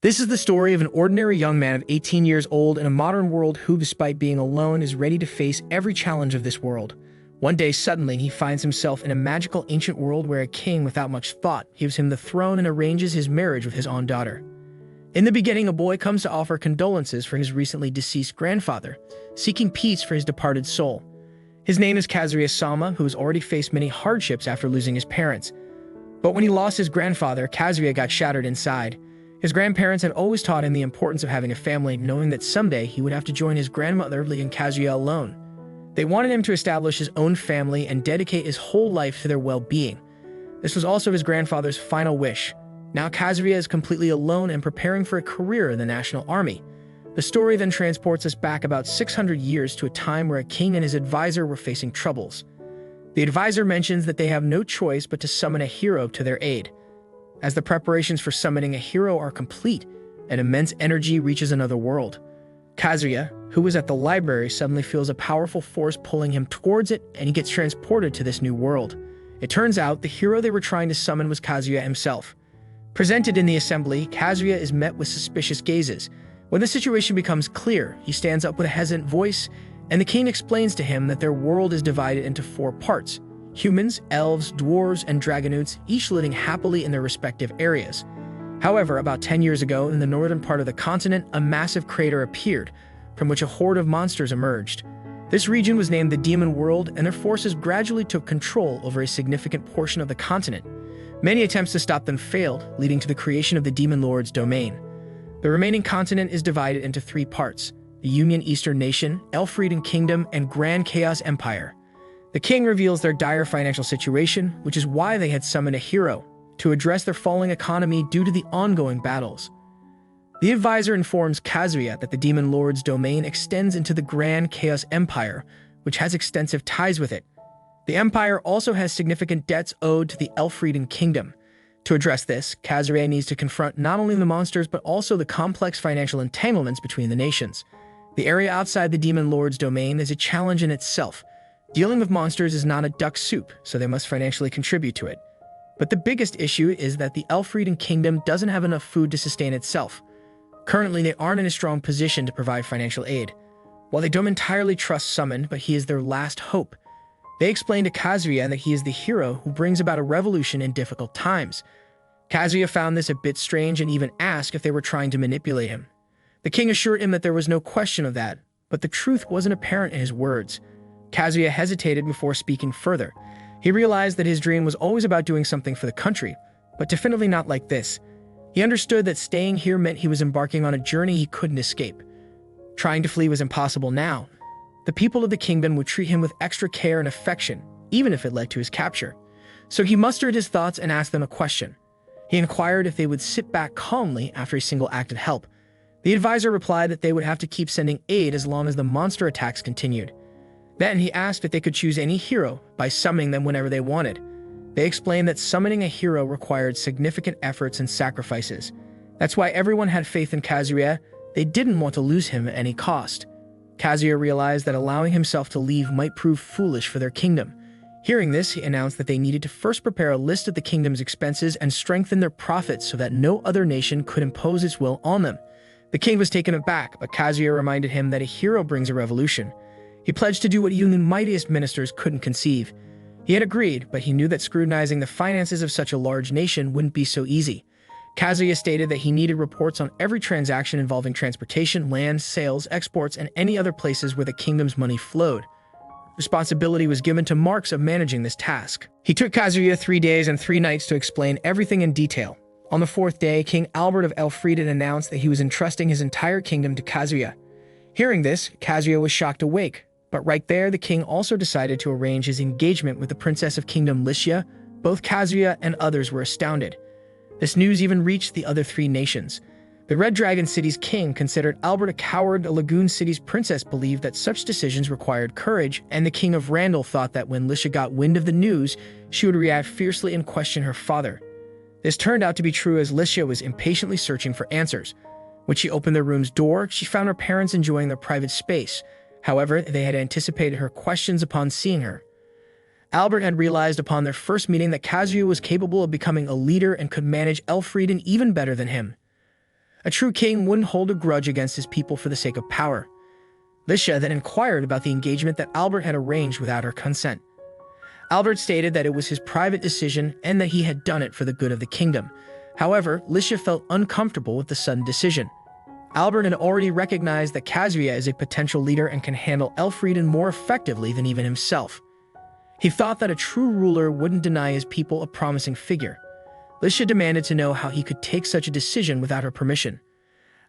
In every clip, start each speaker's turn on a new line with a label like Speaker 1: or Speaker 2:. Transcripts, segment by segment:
Speaker 1: This is the story of an ordinary young man of 18 years old in a modern world who, despite being alone, is ready to face every challenge of this world. One day, suddenly, he finds himself in a magical ancient world where a king, without much thought, gives him the throne and arranges his marriage with his own daughter. In the beginning, a boy comes to offer condolences for his recently deceased grandfather, seeking peace for his departed soul. His name is Kazuya Sama, who has already faced many hardships after losing his parents. But when he lost his grandfather, Kazuya got shattered inside. His grandparents had always taught him the importance of having a family, knowing that someday he would have to join his grandmother, leaving Kazuya alone. They wanted him to establish his own family and dedicate his whole life to their well-being. This was also his grandfather's final wish. Now Kazuya is completely alone and preparing for a career in the National Army. The story then transports us back about 600 years to a time where a king and his advisor were facing troubles. The advisor mentions that they have no choice but to summon a hero to their aid. As the preparations for summoning a hero are complete, an immense energy reaches another world. Kazuya, who was at the library, suddenly feels a powerful force pulling him towards it, and he gets transported to this new world. It turns out the hero they were trying to summon was Kazuya himself. Presented in the assembly, Kazuya is met with suspicious gazes. When the situation becomes clear, he stands up with a hesitant voice, and the king explains to him that their world is divided into 4 parts: humans, elves, dwarves, and dragonutes, each living happily in their respective areas. However, about 10 years ago, in the northern part of the continent, a massive crater appeared, from which a horde of monsters emerged. This region was named the Demon World, and their forces gradually took control over a significant portion of the continent. Many attempts to stop them failed, leading to the creation of the Demon Lord's domain. The remaining continent is divided into 3 parts: the Union Eastern Nation, Elfrieden Kingdom, and Grand Chaos Empire. The king reveals their dire financial situation, which is why they had summoned a hero, to address their falling economy due to the ongoing battles. The advisor informs Kazuya that the Demon Lord's domain extends into the Grand Chaos Empire, which has extensive ties with it. The empire also has significant debts owed to the Elfrieden Kingdom. To address this, Kazuya needs to confront not only the monsters but also the complex financial entanglements between the nations. The area outside the Demon Lord's domain is a challenge in itself. Dealing with monsters is not a duck soup, so they must financially contribute to it. But the biggest issue is that the Elfrieden Kingdom doesn't have enough food to sustain itself. Currently, they aren't in a strong position to provide financial aid. While they don't entirely trust Summoned, but he is their last hope. They explain to Kazuya that he is the hero who brings about a revolution in difficult times. Kazuya found this a bit strange and even asked if they were trying to manipulate him. The king assured him that there was no question of that, but the truth wasn't apparent in his words. Kazuya hesitated before speaking further. He realized that his dream was always about doing something for the country, but definitely not like this. He understood that staying here meant he was embarking on a journey he couldn't escape. Trying to flee was impossible now. The people of the kingdom would treat him with extra care and affection, even if it led to his capture. So he mustered his thoughts and asked them a question. He inquired if they would sit back calmly after a single act of help. The advisor replied that they would have to keep sending aid as long as the monster attacks continued. Then he asked if they could choose any hero by summoning them whenever they wanted. They explained that summoning a hero required significant efforts and sacrifices. That's why everyone had faith in Kazuya. They didn't want to lose him at any cost. Kazuya realized that allowing himself to leave might prove foolish for their kingdom. Hearing this, he announced that they needed to first prepare a list of the kingdom's expenses and strengthen their profits so that no other nation could impose its will on them. The king was taken aback, but Kazuya reminded him that a hero brings a revolution. He pledged to do what even the mightiest ministers couldn't conceive. He had agreed, but he knew that scrutinizing the finances of such a large nation wouldn't be so easy. Kazuya stated that he needed reports on every transaction involving transportation, land, sales, exports, and any other places where the kingdom's money flowed. Responsibility was given to Marks of managing this task. He took Kazuya 3 days and 3 nights to explain everything in detail. On the 4th day, King Albert of Elfrieden announced that he was entrusting his entire kingdom to Kazuya. Hearing this, Kazuya was shocked awake. But right there, the king also decided to arrange his engagement with the Princess of Kingdom Lycia. Both Kazuya and others were astounded. This news even reached the other 3 nations. The Red Dragon City's king considered Albert a coward, the Lagoon City's princess believed that such decisions required courage, and the king of Randall thought that when Lycia got wind of the news, she would react fiercely and question her father. This turned out to be true as Lycia was impatiently searching for answers. When she opened their room's door, she found her parents enjoying their private space. However, they had anticipated her questions upon seeing her. Albert had realized upon their first meeting that Kazuya was capable of becoming a leader and could manage Elfrieden even better than him. A true king wouldn't hold a grudge against his people for the sake of power. Liscia then inquired about the engagement that Albert had arranged without her consent. Albert stated that it was his private decision and that he had done it for the good of the kingdom. However, Liscia felt uncomfortable with the sudden decision. Albert had already recognized that Khazria is a potential leader and can handle Elfrieden more effectively than even himself. He thought that a true ruler wouldn't deny his people a promising figure. Liscia demanded to know how he could take such a decision without her permission.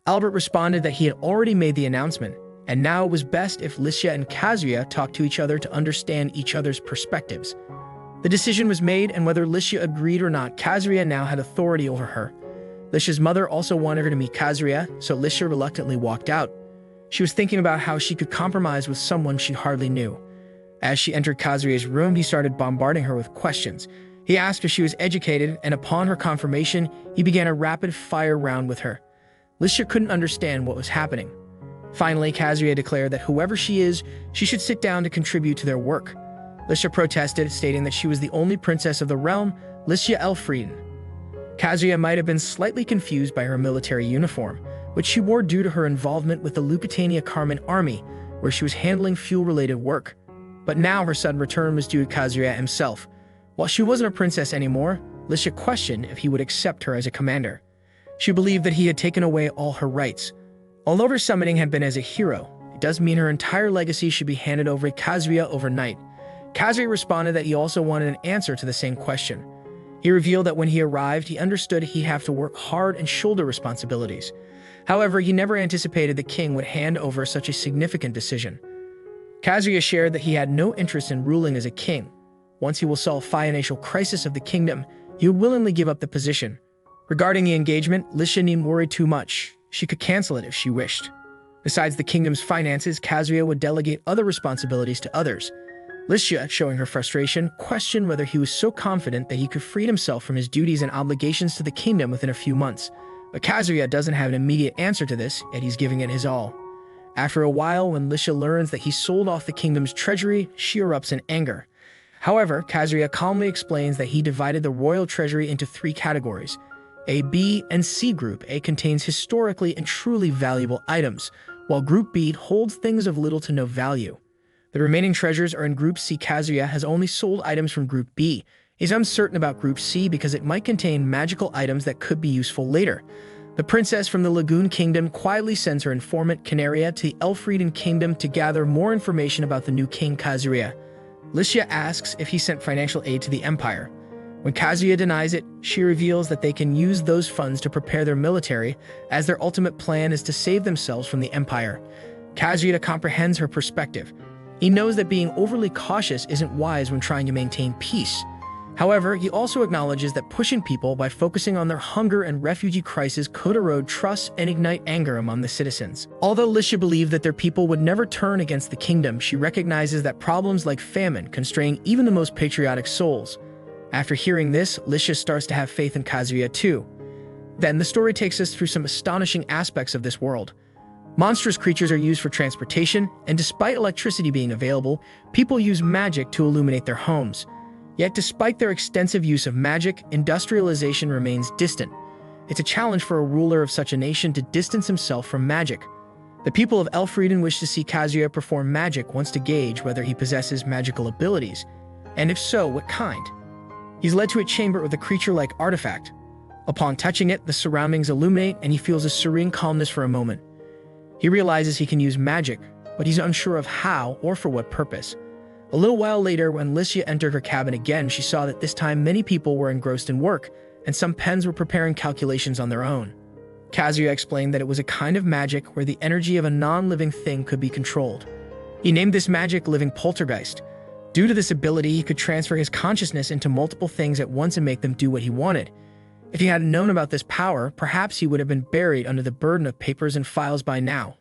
Speaker 1: Albert responded that he had already made the announcement, and now it was best if Liscia and Khazria talked to each other to understand each other's perspectives. The decision was made, and whether Liscia agreed or not, Khazria now had authority over her. Liscia's mother also wanted her to meet Khazria, so Liscia reluctantly walked out. She was thinking about how she could compromise with someone she hardly knew. As she entered Khazria's room, he started bombarding her with questions. He asked if she was educated, and upon her confirmation, he began a rapid-fire round with her. Liscia couldn't understand what was happening. Finally, Khazria declared that whoever she is, she should sit down to contribute to their work. Liscia protested, stating that she was the only princess of the realm, Liscia Elfrieden. Khazria might have been slightly confused by her military uniform, which she wore due to her involvement with the Lusitania Carmen army, where she was handling fuel-related work. But now her sudden return was due to Khazria himself. While she wasn't a princess anymore, Liscia questioned if he would accept her as a commander. She believed that he had taken away all her rights. Although her summoning had been as a hero, it does mean her entire legacy should be handed over to Khazria overnight. Khazria responded that he also wanted an answer to the same question. He revealed that when he arrived, he understood he'd have to work hard and shoulder responsibilities. However, he never anticipated the king would hand over such a significant decision. Khazria shared that he had no interest in ruling as a king. Once he will solve the financial crisis of the kingdom, he would willingly give up the position. Regarding the engagement, Liscia needn't worry too much. She could cancel it if she wished. Besides the kingdom's finances, Khazria would delegate other responsibilities to others. Liscia, showing her frustration, questioned whether he was so confident that he could free himself from his duties and obligations to the kingdom within a few months. But Khazria doesn't have an immediate answer to this, yet he's giving it his all. After a while, when Liscia learns that he sold off the kingdom's treasury, she erupts in anger. However, Khazria calmly explains that he divided the royal treasury into 3 categories. A, B, and C Group A contains historically and truly valuable items, while Group B holds things of little to no value. The remaining treasures are in Group C. Khazria has only sold items from Group B. He's uncertain about Group C because it might contain magical items that could be useful later. The princess from the Lagoon Kingdom quietly sends her informant Canaria to the Elfrieden Kingdom to gather more information about the new king Khazria. Liscia asks if he sent financial aid to the Empire. When Khazria denies it, she reveals that they can use those funds to prepare their military, as their ultimate plan is to save themselves from the Empire. Khazria comprehends her perspective. He knows that being overly cautious isn't wise when trying to maintain peace. However, he also acknowledges that pushing people by focusing on their hunger and refugee crisis could erode trust and ignite anger among the citizens. Although Liscia believed that their people would never turn against the kingdom, she recognizes that problems like famine constrain even the most patriotic souls. After hearing this, Liscia starts to have faith in Khazria too. Then the story takes us through some astonishing aspects of this world. Monstrous creatures are used for transportation, and despite electricity being available, people use magic to illuminate their homes. Yet despite their extensive use of magic, industrialization remains distant. It's a challenge for a ruler of such a nation to distance himself from magic. The people of Elfrieden wish to see Khazria perform magic once to gauge whether he possesses magical abilities, and if so, what kind. He's led to a chamber with a creature-like artifact. Upon touching it, the surroundings illuminate and he feels a serene calmness for a moment. He realizes he can use magic, but he's unsure of how or for what purpose. A little while later, when Liscia entered her cabin again, she saw that this time many people were engrossed in work, and some pens were preparing calculations on their own. Khazria explained that it was a kind of magic where the energy of a non-living thing could be controlled. He named this magic Living Poltergeist. Due to this ability, he could transfer his consciousness into multiple things at once and make them do what he wanted. If he hadn't known about this power, perhaps he would have been buried under the burden of papers and files by now.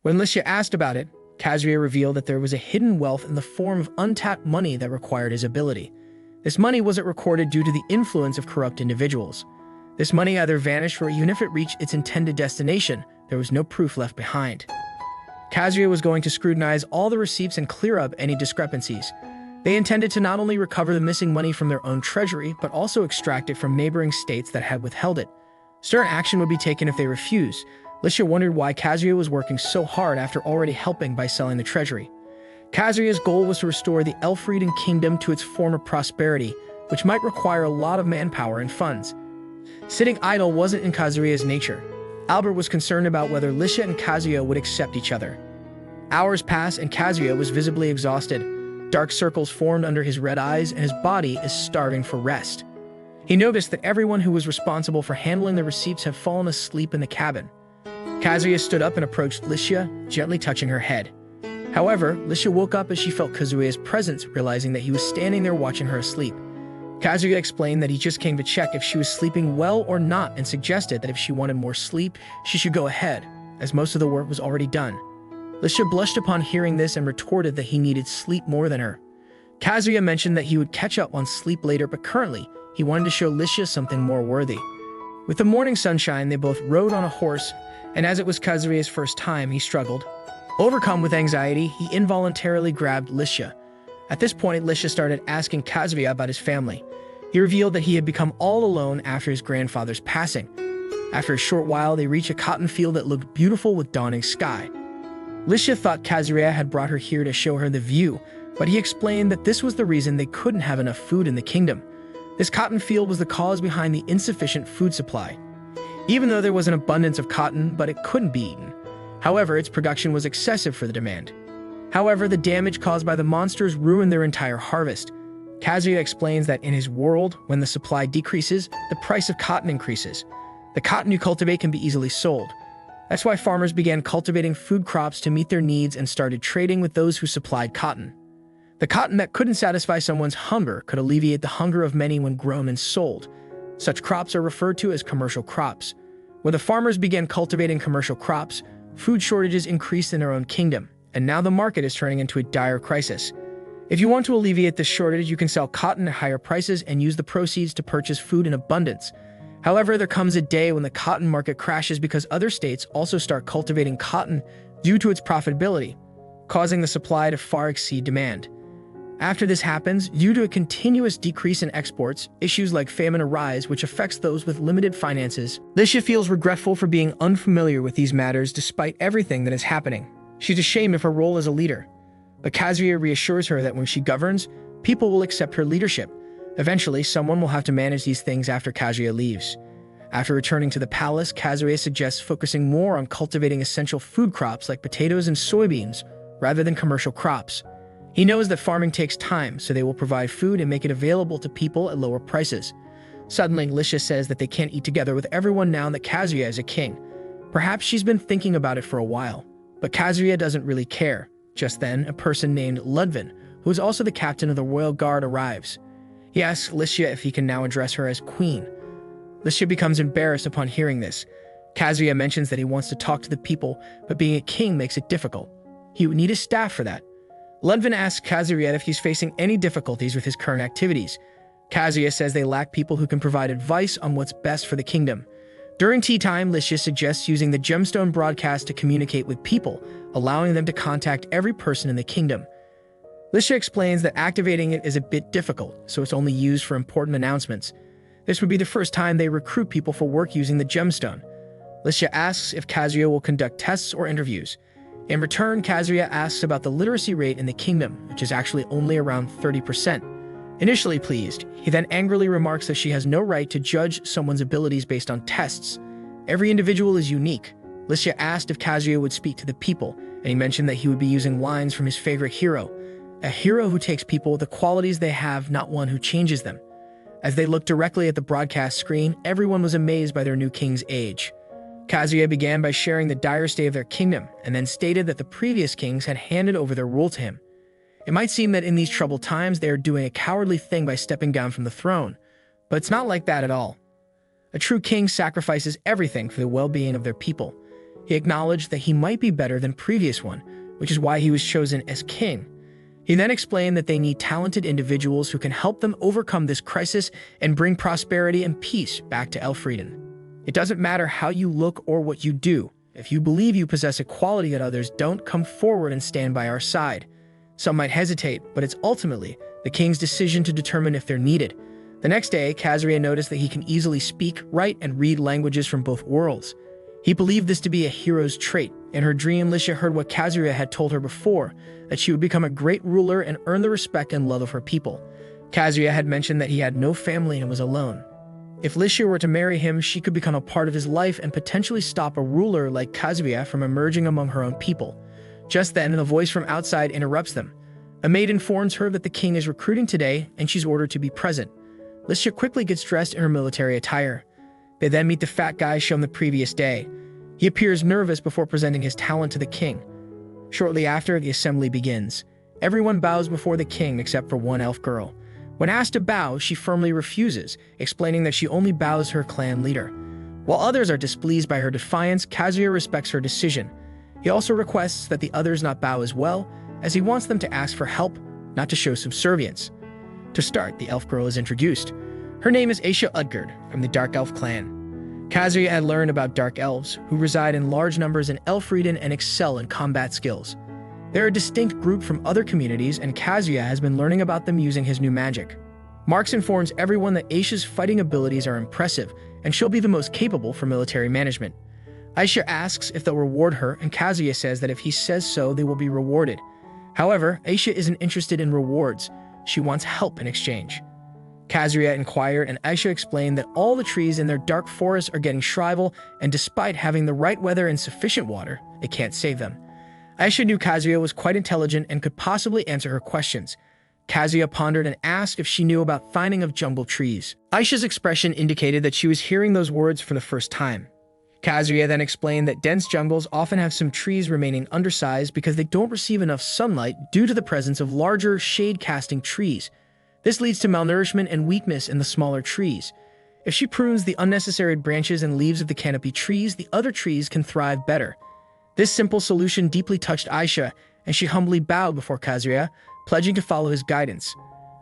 Speaker 1: When Liscia asked about it, Khazria revealed that there was a hidden wealth in the form of untapped money that required his ability. This money wasn't recorded due to the influence of corrupt individuals. This money either vanished or even if it reached its intended destination, there was no proof left behind. Khazria was going to scrutinize all the receipts and clear up any discrepancies. They intended to not only recover the missing money from their own treasury, but also extract it from neighboring states that had withheld it. Stern action would be taken if they refused. Lycia wondered why Khazria was working so hard after already helping by selling the treasury. Khazria's goal was to restore the Elfrieden kingdom to its former prosperity, which might require a lot of manpower and funds. Sitting idle wasn't in Khazria's nature. Albert was concerned about whether Lycia and Khazria would accept each other. Hours passed and Khazria was visibly exhausted. Dark circles formed under his red eyes and his body is starving for rest. He noticed that everyone who was responsible for handling the receipts had fallen asleep in the cabin. Khazria stood up and approached Lycia, gently touching her head. However, Lycia woke up as she felt Khazria's presence, realizing that he was standing there watching her asleep. Khazria explained that he just came to check if she was sleeping well or not and suggested that if she wanted more sleep, she should go ahead, as most of the work was already done. Lycia blushed upon hearing this and retorted that he needed sleep more than her. Khazria mentioned that he would catch up on sleep later, but currently, he wanted to show Lycia something more worthy. With the morning sunshine, they both rode on a horse, and as it was Khazria's first time, he struggled. Overcome with anxiety, he involuntarily grabbed Lycia. At this point, Lycia started asking Khazria about his family. He revealed that he had become all alone after his grandfather's passing. After a short while, they reached a cotton field that looked beautiful with dawning sky. Lycia thought Khazria had brought her here to show her the view, but he explained that this was the reason they couldn't have enough food in the kingdom. This cotton field was the cause behind the insufficient food supply. Even though there was an abundance of cotton, but it couldn't be eaten. However, its production was excessive for the demand. However, the damage caused by the monsters ruined their entire harvest. Khazria explains that in his world, when the supply decreases, the price of cotton increases. The cotton you cultivate can be easily sold. That's why farmers began cultivating food crops to meet their needs and started trading with those who supplied cotton. The cotton that couldn't satisfy someone's hunger could alleviate the hunger of many when grown and sold. Such crops are referred to as commercial crops. When the farmers began cultivating commercial crops, food shortages increased in their own kingdom, and now the market is turning into a dire crisis. If you want to alleviate this shortage, you can sell cotton at higher prices and use the proceeds to purchase food in abundance. However, there comes a day when the cotton market crashes because other states also start cultivating cotton due to its profitability, causing the supply to far exceed demand. After this happens, due to a continuous decrease in exports, issues like famine arise, which affects those with limited finances. Lycia feels regretful for being unfamiliar with these matters despite everything that is happening. She's ashamed of her role as a leader. But Khazria reassures her that when she governs, people will accept her leadership. Eventually, someone will have to manage these things after Khazria leaves. After returning to the palace, Khazria suggests focusing more on cultivating essential food crops like potatoes and soybeans, rather than commercial crops. He knows that farming takes time, so they will provide food and make it available to people at lower prices. Suddenly, Lycia says that they can't eat together with everyone now that Khazria is a king. Perhaps she's been thinking about it for a while, but Khazria doesn't really care. Just then, a person named Ludvin, who is also the captain of the royal guard, arrives. He asks Lycia if he can now address her as queen. Lycia becomes embarrassed upon hearing this. Khazria mentions that he wants to talk to the people, but being a king makes it difficult. He would need his staff for that. Ludvin asks Khazria if he's facing any difficulties with his current activities. Khazria says they lack people who can provide advice on what's best for the kingdom. During tea time, Lycia suggests using the gemstone broadcast to communicate with people, allowing them to contact every person in the kingdom. Lycia explains that activating it is a bit difficult, so it's only used for important announcements. This would be the first time they recruit people for work using the gemstone. Lycia asks if Khazria will conduct tests or interviews. In return, Khazria asks about the literacy rate in the kingdom, which is actually only around 30%. Initially pleased, he then angrily remarks that she has no right to judge someone's abilities based on tests. Every individual is unique. Lycia asked if Khazria would speak to the people, and he mentioned that he would be using lines from his favorite hero, a hero who takes people with the qualities they have, not one who changes them. As they looked directly at the broadcast screen, everyone was amazed by their new king's age. Khazria began by sharing the dire state of their kingdom, and then stated that the previous kings had handed over their rule to him. It might seem that in these troubled times they are doing a cowardly thing by stepping down from the throne, but it's not like that at all. A true king sacrifices everything for the well-being of their people. He acknowledged that he might be better than previous one, which is why he was chosen as king. He then explained that they need talented individuals who can help them overcome this crisis and bring prosperity and peace back to Elfrieden. It doesn't matter how you look or what you do. If you believe you possess a quality that others don't, come forward and stand by our side. Some might hesitate, but it's ultimately the king's decision to determine if they're needed. The next day, Kazuya noticed that he can easily speak, write, and read languages from both worlds. He believed this to be a hero's trait. In her dream, Lisha heard what Kazuya had told her before, that she would become a great ruler and earn the respect and love of her people. Kazuya had mentioned that he had no family and was alone. If Lisha were to marry him, she could become a part of his life and potentially stop a ruler like Kazuya from emerging among her own people. Just then, a voice from outside interrupts them. A maid informs her that the king is recruiting today and she's ordered to be present. Lisha quickly gets dressed in her military attire. They then meet the fat guy shown the previous day. He appears nervous before presenting his talent to the king. Shortly after, the assembly begins. Everyone bows before the king except for one elf girl. When asked to bow, she firmly refuses, explaining that she only bows her clan leader. While others are displeased by her defiance, Kazuya respects her decision. He also requests that the others not bow as well, as he wants them to ask for help, not to show subservience. To start, the elf girl is introduced. Her name is Aisha Utgard, from the Dark Elf clan. Kazuya had learned about dark elves, who reside in large numbers in Elfrieden and excel in combat skills. They're a distinct group from other communities, and Kazuya has been learning about them using his new magic. Marx informs everyone that Aisha's fighting abilities are impressive, and she'll be the most capable for military management. Aisha asks if they'll reward her, and Kazuya says that if he says so, they will be rewarded. However, Aisha isn't interested in rewards. She wants help in exchange. Kazuya inquired, and Aisha explained that all the trees in their dark forest are getting shrivel, and despite having the right weather and sufficient water, they can't save them. Aisha knew Kazuya was quite intelligent and could possibly answer her questions. Kazuya pondered and asked if she knew about finding of jungle trees. Aisha's expression indicated that she was hearing those words for the first time. Kazuya then explained that dense jungles often have some trees remaining undersized because they don't receive enough sunlight due to the presence of larger, shade-casting trees. This leads to malnourishment and weakness in the smaller trees. If she prunes the unnecessary branches and leaves of the canopy trees, the other trees can thrive better. This simple solution deeply touched Aisha, and she humbly bowed before Kazuya, pledging to follow his guidance.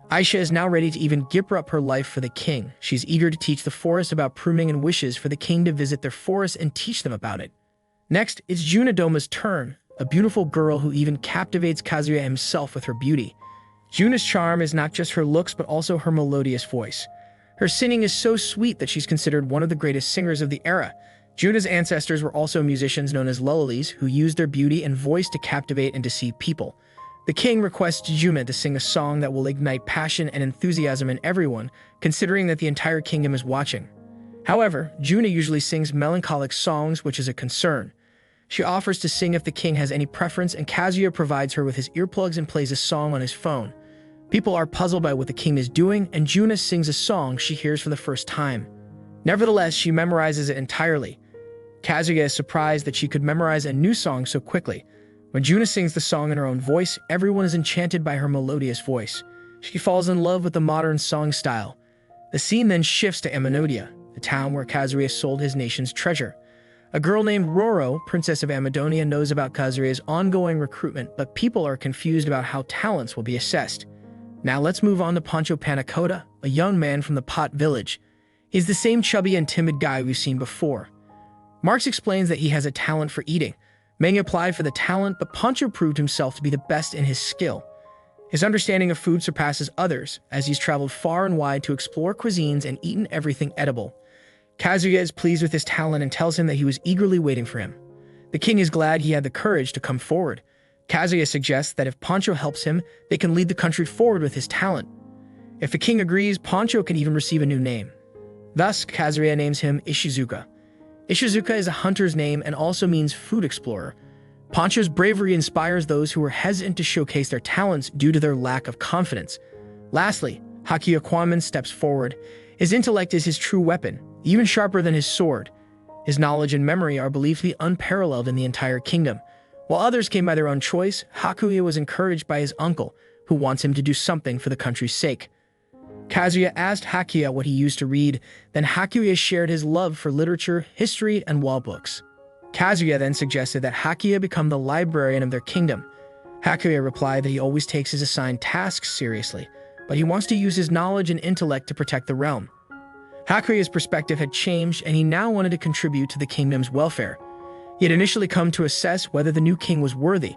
Speaker 1: Aisha is now ready to even give up her life for the king. She's eager to teach the forest about pruning and wishes for the king to visit their forest and teach them about it. Next, it's Junadoma's turn, a beautiful girl who even captivates Kazuya himself with her beauty. Juna's charm is not just her looks but also her melodious voice. Her singing is so sweet that she's considered one of the greatest singers of the era. Juna's ancestors were also musicians known as Lullies, who used their beauty and voice to captivate and deceive people. The king requests Juna to sing a song that will ignite passion and enthusiasm in everyone, considering that the entire kingdom is watching. However, Juna usually sings melancholic songs, which is a concern. She offers to sing if the king has any preference, and Kazuya provides her with his earplugs and plays a song on his phone. People are puzzled by what the king is doing, and Juna sings a song she hears for the first time. Nevertheless, she memorizes it entirely. Kazuya is surprised that she could memorize a new song so quickly. When Juna sings the song in her own voice, everyone is enchanted by her melodious voice. She falls in love with the modern song style. The scene then shifts to Ammonodia, the town where Kazuya sold his nation's treasure. A girl named Roro, Princess of Amadonia, knows about Kazuya's ongoing recruitment, but people are confused about how talents will be assessed. Now let's move on to Pancho Panakota, a young man from the Pot Village. He's the same chubby and timid guy we've seen before. Marx explains that he has a talent for eating. Meng applied for the talent, but Pancho proved himself to be the best in his skill. His understanding of food surpasses others, as he's traveled far and wide to explore cuisines and eaten everything edible. Kazuya is pleased with his talent and tells him that he was eagerly waiting for him. The king is glad he had the courage to come forward. Kazuya suggests that if Pancho helps him, they can lead the country forward with his talent. If the king agrees, Pancho can even receive a new name. Thus, Kazuya names him Ishizuka. Ishizuka is a hunter's name and also means food explorer. Pancho's bravery inspires those who are hesitant to showcase their talents due to their lack of confidence. Lastly, Hakuya Kwanman steps forward. His intellect is his true weapon, even sharper than his sword. His knowledge and memory are believed to be unparalleled in the entire kingdom. While others came by their own choice, Hakuya was encouraged by his uncle, who wants him to do something for the country's sake. Kazuya asked Hakuya what he used to read, then Hakuya shared his love for literature, history, and wall books. Kazuya then suggested that Hakuya become the librarian of their kingdom. Hakuya replied that he always takes his assigned tasks seriously, but he wants to use his knowledge and intellect to protect the realm. Hakuya's perspective had changed, and he now wanted to contribute to the kingdom's welfare. He had initially come to assess whether the new king was worthy.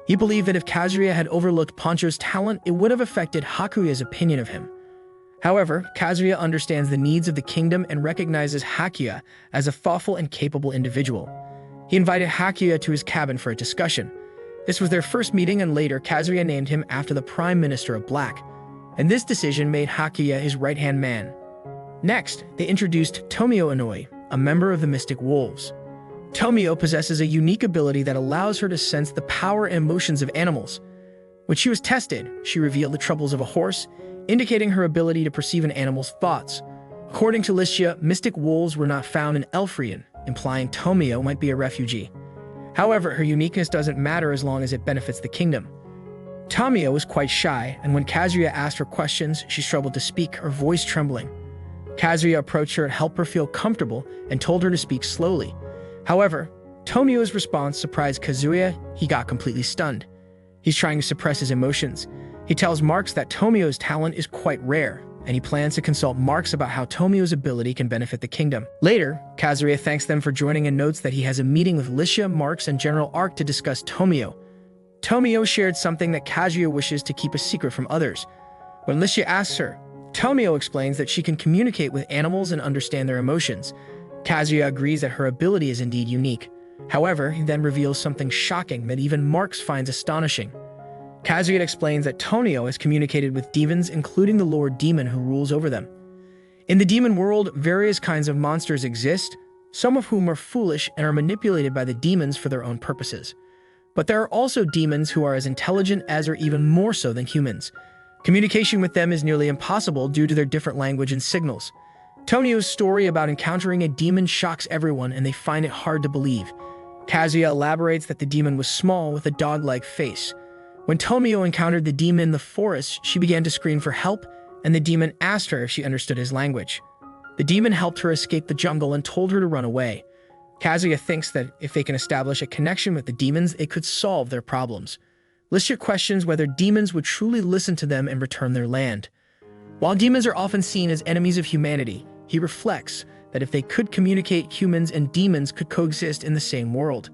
Speaker 1: He believed that if Kazuya had overlooked Pancho's talent, it would have affected Hakuya's opinion of him. However, Kazuya understands the needs of the kingdom and recognizes Hakuya as a thoughtful and capable individual. He invited Hakuya to his cabin for a discussion. This was their first meeting, and later Kazuya named him after the Prime Minister of Black, and this decision made Hakuya his right-hand man. Next, they introduced Tomio Inoi, a member of the Mystic Wolves. Tomio possesses a unique ability that allows her to sense the power and emotions of animals. When she was tested, she revealed the troubles of a horse, indicating her ability to perceive an animal's thoughts. According to Listia, mystic wolves were not found in Elfrian, implying Tomio might be a refugee. However, her uniqueness doesn't matter as long as it benefits the kingdom. Tomio was quite shy, and when Kazuya asked her questions, she struggled to speak, her voice trembling. Kazuya approached her and helped her feel comfortable and told her to speak slowly. However, Tomio's response surprised Kazuya. He got completely stunned. He's trying to suppress his emotions. He tells Marks that Tomio's talent is quite rare, and he plans to consult Marks about how Tomio's ability can benefit the kingdom. Later, Kazuya thanks them for joining and notes that he has a meeting with Listia, Marks, and General Arc to discuss Tomio. Tomio shared something that Kazuya wishes to keep a secret from others. When Listia asks her, Tomio explains that she can communicate with animals and understand their emotions. Kazuya agrees that her ability is indeed unique. However, he then reveals something shocking that even Marks finds astonishing. Kazuya explains that Tomio has communicated with demons, including the Lord Demon who rules over them. In the demon world, various kinds of monsters exist, some of whom are foolish and are manipulated by the demons for their own purposes. But there are also demons who are as intelligent as or even more so than humans. Communication with them is nearly impossible due to their different language and signals. Tomio's story about encountering a demon shocks everyone, and they find it hard to believe. Kazuya elaborates that the demon was small with a dog-like face. When Tomio encountered the demon in the forest, she began to scream for help, and the demon asked her if she understood his language. The demon helped her escape the jungle and told her to run away. Kazuya thinks that if they can establish a connection with the demons, it could solve their problems. Listia questions whether demons would truly listen to them and return their land. While demons are often seen as enemies of humanity, he reflects that if they could communicate, humans and demons could coexist in the same world.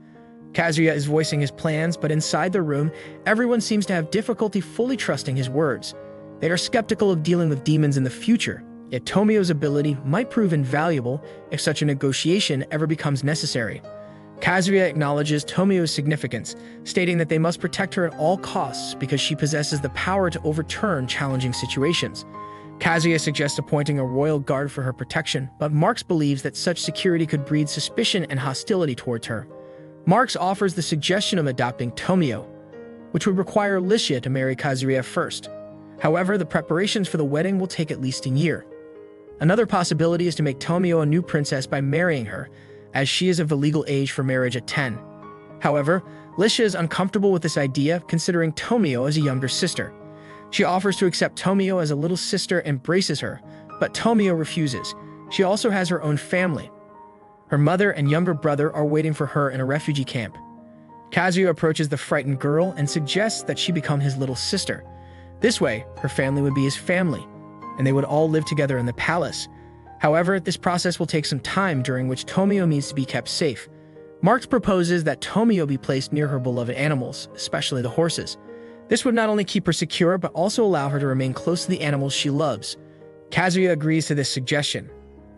Speaker 1: Kazuya is voicing his plans, but inside the room, everyone seems to have difficulty fully trusting his words. They are skeptical of dealing with demons in the future, yet Tomio's ability might prove invaluable if such a negotiation ever becomes necessary. Kazuya acknowledges Tomio's significance, stating that they must protect her at all costs because she possesses the power to overturn challenging situations. Kazuya suggests appointing a royal guard for her protection, but Marks believes that such security could breed suspicion and hostility towards her. Marks offers the suggestion of adopting Tomio, which would require Listia to marry Kazuya first. However, the preparations for the wedding will take at least a year. Another possibility is to make Tomio a new princess by marrying her, as she is of the legal age for marriage at 10. However, Listia is uncomfortable with this idea, considering Tomio as a younger sister. She offers to accept Tomio as a little sister and embraces her, but Tomio refuses. She also has her own family. Her mother and younger brother are waiting for her in a refugee camp. Kazuya approaches the frightened girl and suggests that she become his little sister. This way, her family would be his family, and they would all live together in the palace. However, this process will take some time, during which Tomio needs to be kept safe. Marks proposes that Tomio be placed near her beloved animals, especially the horses. This would not only keep her secure, but also allow her to remain close to the animals she loves. Kazuya agrees to this suggestion.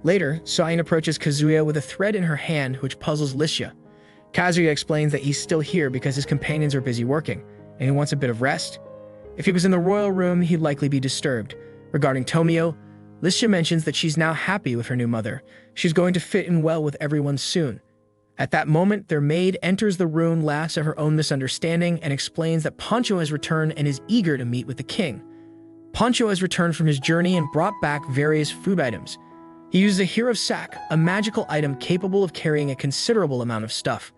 Speaker 1: Later, Sain approaches Kazuya with a thread in her hand, which puzzles Listia. Kazuya explains that he's still here because his companions are busy working, and he wants a bit of rest. If he was in the royal room, he'd likely be disturbed. Regarding Tomio, Listia mentions that she's now happy with her new mother. She's going to fit in well with everyone soon. At that moment, their maid enters the room, laughs at her own misunderstanding, and explains that Pancho has returned and is eager to meet with the king. Pancho has returned from his journey and brought back various food items. He uses a hero sack, a magical item capable of carrying a considerable amount of stuff.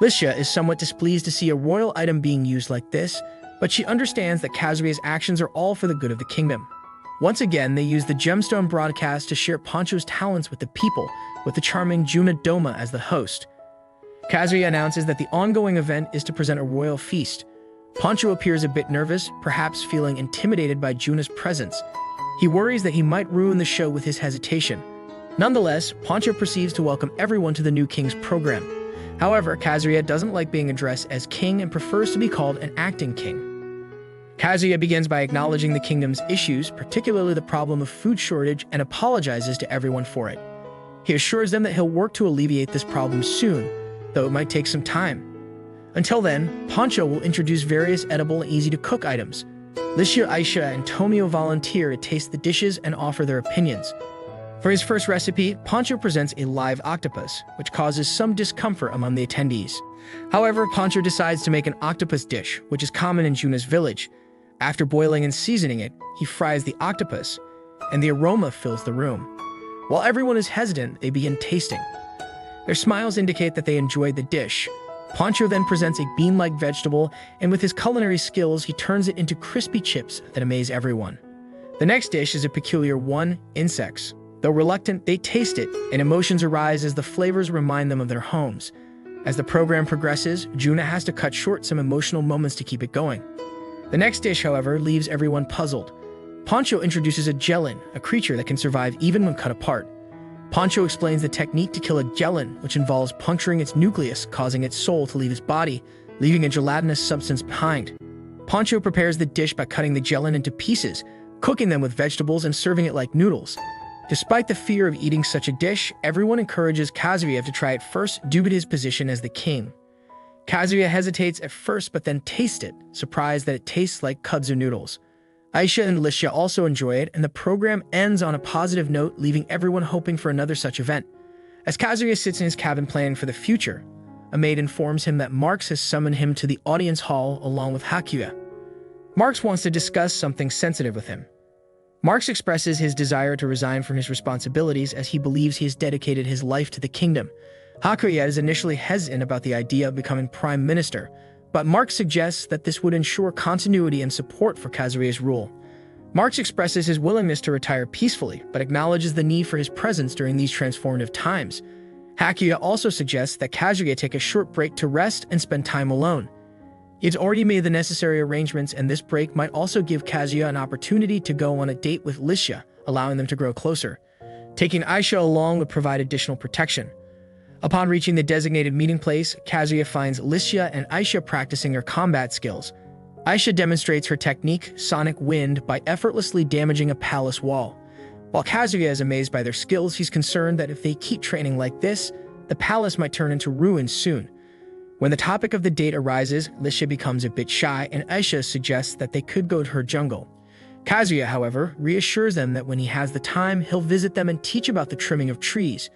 Speaker 1: Listia is somewhat displeased to see a royal item being used like this, but she understands that Kazuya's actions are all for the good of the kingdom. Once again, they use the gemstone broadcast to share Pancho's talents with the people, with the charming Juna Doma as the host. Kazuya announces that the ongoing event is to present a royal feast. Pancho appears a bit nervous, perhaps feeling intimidated by Juna's presence. He worries that he might ruin the show with his hesitation. Nonetheless, Pancho proceeds to welcome everyone to the new king's program. However, Kazuya doesn't like being addressed as king and prefers to be called an acting king. Kazuya begins by acknowledging the kingdom's issues, particularly the problem of food shortage, and apologizes to everyone for it. He assures them that he'll work to alleviate this problem soon, though it might take some time. Until then, Poncho will introduce various edible and easy-to-cook items. Licia, Aisha, and Tomio volunteer to taste the dishes and offer their opinions. For his first recipe, Poncho presents a live octopus, which causes some discomfort among the attendees. However, Poncho decides to make an octopus dish, which is common in Juna's village. After boiling and seasoning it, he fries the octopus, and the aroma fills the room. While everyone is hesitant, they begin tasting. Their smiles indicate that they enjoyed the dish. Poncho then presents a bean-like vegetable, and with his culinary skills, he turns it into crispy chips that amaze everyone. The next dish is a peculiar one, insects. Though reluctant, they taste it, and emotions arise as the flavors remind them of their homes. As the program progresses, Juna has to cut short some emotional moments to keep it going. The next dish, however, leaves everyone puzzled. Poncho introduces a Gelin, a creature that can survive even when cut apart. Poncho explains the technique to kill a Gelin, which involves puncturing its nucleus, causing its soul to leave its body, leaving a gelatinous substance behind. Poncho prepares the dish by cutting the Gelin into pieces, cooking them with vegetables and serving it like noodles. Despite the fear of eating such a dish, everyone encourages Kazuya to try it first due to his position as the king. Kazuya hesitates at first but then tastes it, surprised that it tastes like kudzu noodles. Aisha and Licia also enjoy it, and the program ends on a positive note, leaving everyone hoping for another such event. As Kazuya sits in his cabin planning for the future, a maid informs him that Marx has summoned him to the audience hall along with Hakuya. Marx wants to discuss something sensitive with him. Marx expresses his desire to resign from his responsibilities as he believes he has dedicated his life to the kingdom. Hakuya is initially hesitant about the idea of becoming prime minister, but Marx suggests that this would ensure continuity and support for Kazuya's rule. Marx expresses his willingness to retire peacefully, but acknowledges the need for his presence during these transformative times. Hakuya also suggests that Kazuya take a short break to rest and spend time alone. He has already made the necessary arrangements, and this break might also give Kazuya an opportunity to go on a date with Licia, allowing them to grow closer. Taking Aisha along would provide additional protection. Upon reaching the designated meeting place, Kazuya finds Licia and Aisha practicing their combat skills. Aisha demonstrates her technique, Sonic Wind, by effortlessly damaging a palace wall. While Kazuya is amazed by their skills, he's concerned that if they keep training like this, the palace might turn into ruins soon. When the topic of the date arises, Licia becomes a bit shy, and Aisha suggests that they could go to her jungle. Kazuya, however, reassures them that when he has the time, he'll visit them and teach about the trimming of trees.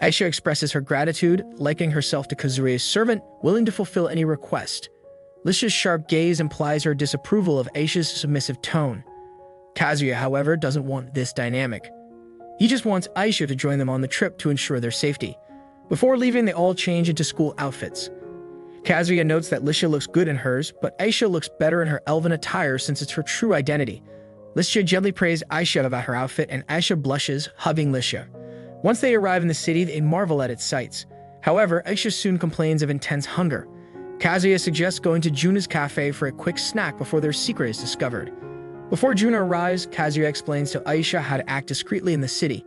Speaker 1: Aisha expresses her gratitude, likening herself to Kazuya's servant, willing to fulfill any request. Licia's sharp gaze implies her disapproval of Aisha's submissive tone. Kazuya, however, doesn't want this dynamic. He just wants Aisha to join them on the trip to ensure their safety. Before leaving, they all change into school outfits. Kazuya notes that Licia looks good in hers, but Aisha looks better in her elven attire since it's her true identity. Licia gently praises Aisha about her outfit, and Aisha blushes, hugging Licia. Once they arrive in the city, they marvel at its sights. However, Aisha soon complains of intense hunger. Kazuya suggests going to Juna's cafe for a quick snack before their secret is discovered. Before Juna arrives, Kazuya explains to Aisha how to act discreetly in the city.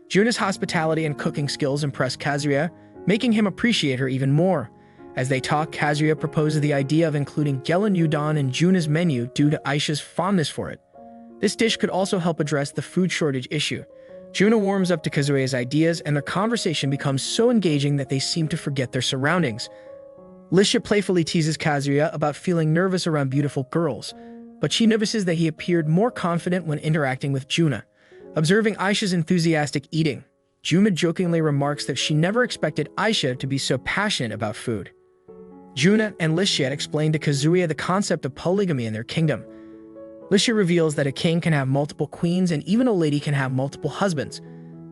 Speaker 1: Juna's hospitality and cooking skills impress Kazuya, making him appreciate her even more. As they talk, Kazuya proposes the idea of including Gelin Udon in Juna's menu due to Aisha's fondness for it. This dish could also help address the food shortage issue. Juna warms up to Kazuya's ideas, and their conversation becomes so engaging that they seem to forget their surroundings. Licia playfully teases Kazuya about feeling nervous around beautiful girls, but she notices that he appeared more confident when interacting with Juna. Observing Aisha's enthusiastic eating, Juna jokingly remarks that she never expected Aisha to be so passionate about food. Juna and Licia explain to Kazuya the concept of polygamy in their kingdom. Licia reveals that a king can have multiple queens and even a lady can have multiple husbands.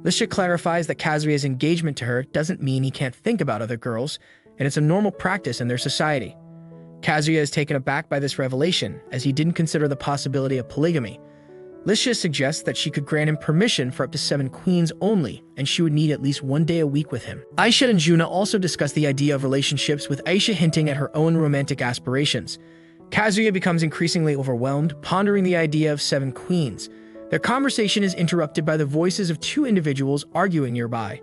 Speaker 1: Licia clarifies that Kazuya's engagement to her doesn't mean he can't think about other girls, and it's a normal practice in their society. Kazuya is taken aback by this revelation, as he didn't consider the possibility of polygamy. Licia suggests that she could grant him permission for up to 7 queens only, and she would need at least 1 day a week with him. Aisha and Juna also discuss the idea of relationships, with Aisha hinting at her own romantic aspirations. Kazuya becomes increasingly overwhelmed, pondering the idea of 7 queens. Their conversation is interrupted by the voices of 2 individuals arguing nearby.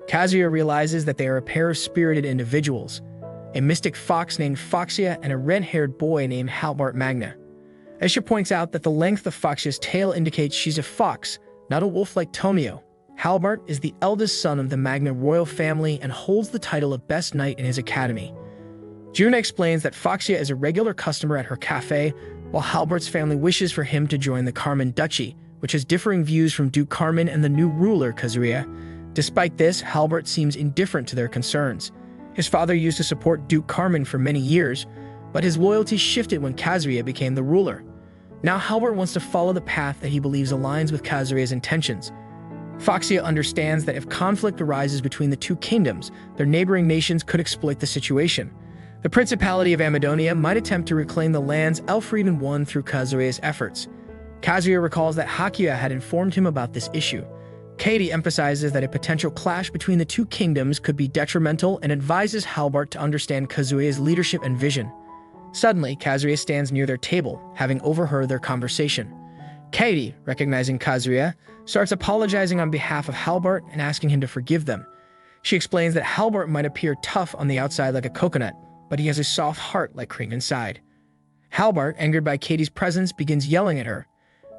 Speaker 1: Kazuya realizes that they are a pair of spirited individuals, a mystic fox named Foxia and a red-haired boy named Halbart Magna. Aisha points out that the length of Foxia's tail indicates she's a fox, not a wolf like Tomio. Halbart is the eldest son of the Magna royal family and holds the title of best knight in his academy. Juna explains that Foxia is a regular customer at her cafe, while Halbart's family wishes for him to join the Carmen Duchy, which has differing views from Duke Carmen and the new ruler, Kazuya. Despite this, Halbart seems indifferent to their concerns. His father used to support Duke Carmen for many years, but his loyalty shifted when Kazuya became the ruler. Now Halbart wants to follow the path that he believes aligns with Kazuya's intentions. Foxia understands that if conflict arises between the two kingdoms, their neighboring nations could exploit the situation. The Principality of Amadonia might attempt to reclaim the lands Elfrieden won through Kazuya's efforts. Kazuya recalls that Hakuya had informed him about this issue. Katie emphasizes that a potential clash between the two kingdoms could be detrimental and advises Halbart to understand Kazuya's leadership and vision. Suddenly, Kazuya stands near their table, having overheard their conversation. Katie, recognizing Kazuya, starts apologizing on behalf of Halbart and asking him to forgive them. She explains that Halbart might appear tough on the outside like a coconut, but he has a soft heart like cream inside. Halbart, angered by Katie's presence, begins yelling at her.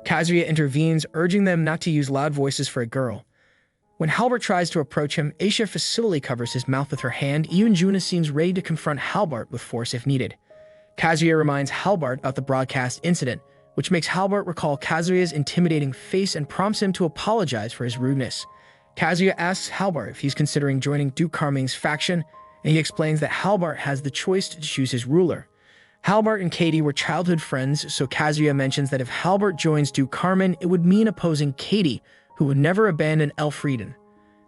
Speaker 1: Kazuya intervenes, urging them not to use loud voices for a girl. When Halbart tries to approach him, Aisha facilely covers his mouth with her hand. Even Juna seems ready to confront Halbart with force if needed. Kazuya reminds Halbart of the broadcast incident, which makes Halbart recall Kazuya's intimidating face and prompts him to apologize for his rudeness. Kazuya asks Halbart if he's considering joining Duke Carmen's faction, and he explains that Halbart has the choice to choose his ruler. Halbart and Katie were childhood friends, so Kazuya mentions that if Halbart joins Duke Carmen, it would mean opposing Katie, who would never abandon Elfrieden.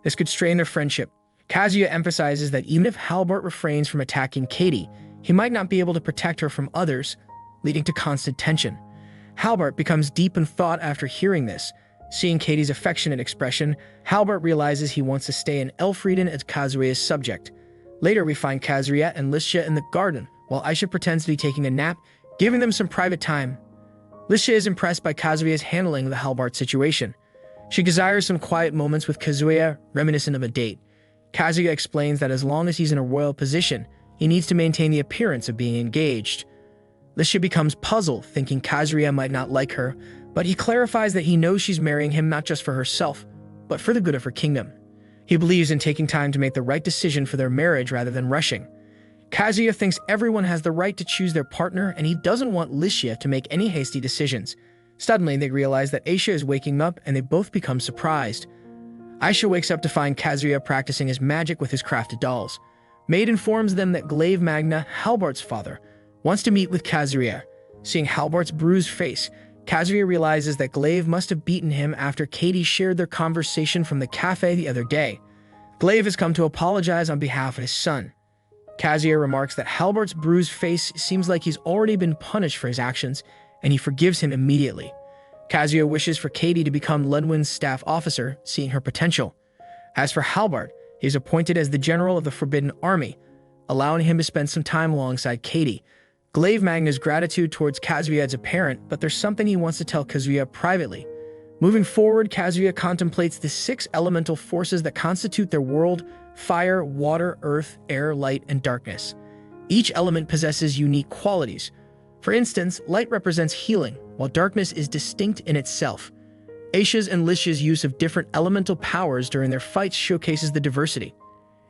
Speaker 1: This could strain their friendship. Kazuya emphasizes that even if Halbart refrains from attacking Katie, he might not be able to protect her from others, leading to constant tension. Halbart becomes deep in thought after hearing this. Seeing Katie's affectionate expression, Halbart realizes he wants to stay in Elfrieden as Kazuya's subject. Later, we find Kazuya and Liscia in the garden, while Aisha pretends to be taking a nap, giving them some private time. Liscia is impressed by Kazuya's handling of the Halbart situation. She desires some quiet moments with Kazuya, reminiscent of a date. Kazuya explains that as long as he's in a royal position, he needs to maintain the appearance of being engaged. Liscia becomes puzzled, thinking Kazuya might not like her, but he clarifies that he knows she's marrying him not just for herself, but for the good of her kingdom. He believes in taking time to make the right decision for their marriage rather than rushing. Kazuya thinks everyone has the right to choose their partner, and he doesn't want Liscia to make any hasty decisions. Suddenly, they realize that Aisha is waking up, and they both become surprised. Aisha wakes up to find Kazuya practicing his magic with his crafted dolls. Maid informs them that Glaive Magna, Halbart's father, wants to meet with Kazuya. Seeing Halbart's bruised face, Kazuya realizes that Glaive must have beaten him after Katie shared their conversation from the cafe the other day. Glaive has come to apologize on behalf of his son. Kazuya remarks that Halbart's bruised face seems like he's already been punished for his actions, and he forgives him immediately. Kazuya wishes for Katie to become Ludwig's staff officer, seeing her potential. As for Halbart, he is appointed as the general of the Forbidden Army, allowing him to spend some time alongside Katie. Glaive Magna's gratitude towards Kazuya is apparent, but there's something he wants to tell Kazuya privately. Moving forward, Kazuya contemplates the 6 elemental forces that constitute their world: fire, water, earth, air, light, and darkness. Each element possesses unique qualities. For instance, light represents healing, while darkness is distinct in itself. Aisha's and Liscia's use of different elemental powers during their fights showcases the diversity.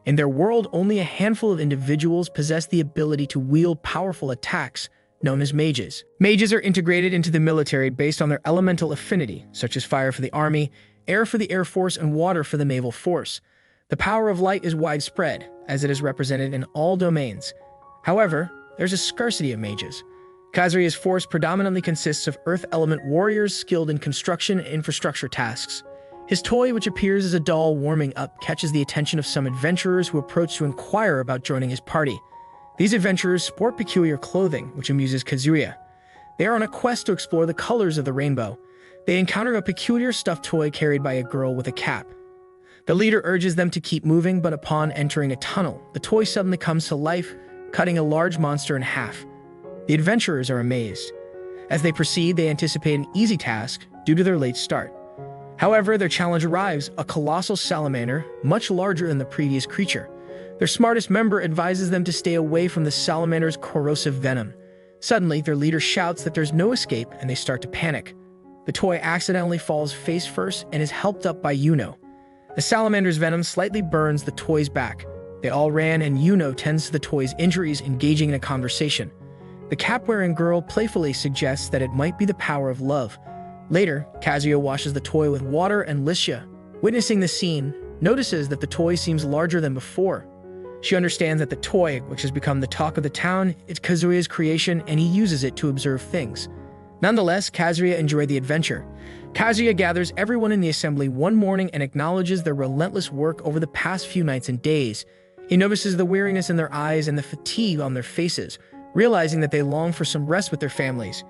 Speaker 1: In their world, only a handful of individuals possess the ability to wield powerful attacks, known as mages. Mages are integrated into the military based on their elemental affinity, such as fire for the army, air for the air force, and water for the naval force. The power of light is widespread, as it is represented in all domains. However, there's a scarcity of mages. Kazuya's force predominantly consists of earth element warriors skilled in construction and infrastructure tasks. His toy, which appears as a doll warming up, catches the attention of some adventurers who approach to inquire about joining his party. These adventurers sport peculiar clothing, which amuses Kazuya. They are on a quest to explore the colors of the rainbow. They encounter a peculiar stuffed toy carried by a girl with a cap. The leader urges them to keep moving, but upon entering a tunnel, the toy suddenly comes to life, cutting a large monster in half. The adventurers are amazed. As they proceed, they anticipate an easy task due to their late start. However, their challenge arrives: a colossal salamander, much larger than the previous creature. Their smartest member advises them to stay away from the salamander's corrosive venom. Suddenly, their leader shouts that there's no escape and they start to panic. The toy accidentally falls face first and is helped up by Yuno. The salamander's venom slightly burns the toy's back. They all ran and Yuno tends to the toy's injuries, engaging in a conversation. The cap-wearing girl playfully suggests that it might be the power of love. Later, Kazuya washes the toy with water and Licia, witnessing the scene, notices that the toy seems larger than before. She understands that the toy, which has become the talk of the town, is Kazuya's creation and he uses it to observe things. Nonetheless, Kazuya enjoyed the adventure. Kazuya gathers everyone in the assembly one morning and acknowledges their relentless work over the past few nights and days. He notices the weariness in their eyes and the fatigue on their faces, realizing that they long for some rest with their families.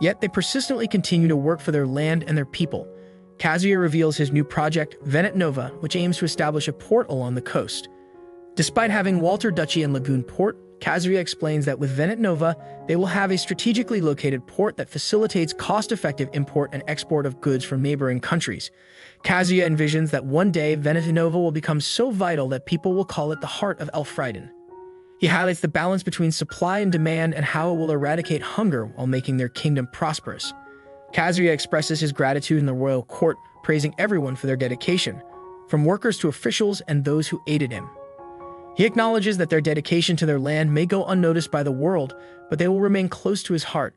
Speaker 1: Yet they persistently continue to work for their land and their people. Kazuya reveals his new project, Venet Nova, which aims to establish a port along the coast. Despite having Walter Duchy and Lagoon Port, Kazuya explains that with Venet Nova, they will have a strategically located port that facilitates cost-effective import and export of goods from neighboring countries. Kazuya envisions that one day Venet Nova will become so vital that people will call it the heart of Elfrieden. He highlights the balance between supply and demand and how it will eradicate hunger while making their kingdom prosperous. Kazuya expresses his gratitude in the royal court, praising everyone for their dedication, from workers to officials and those who aided him. He acknowledges that their dedication to their land may go unnoticed by the world, but they will remain close to his heart.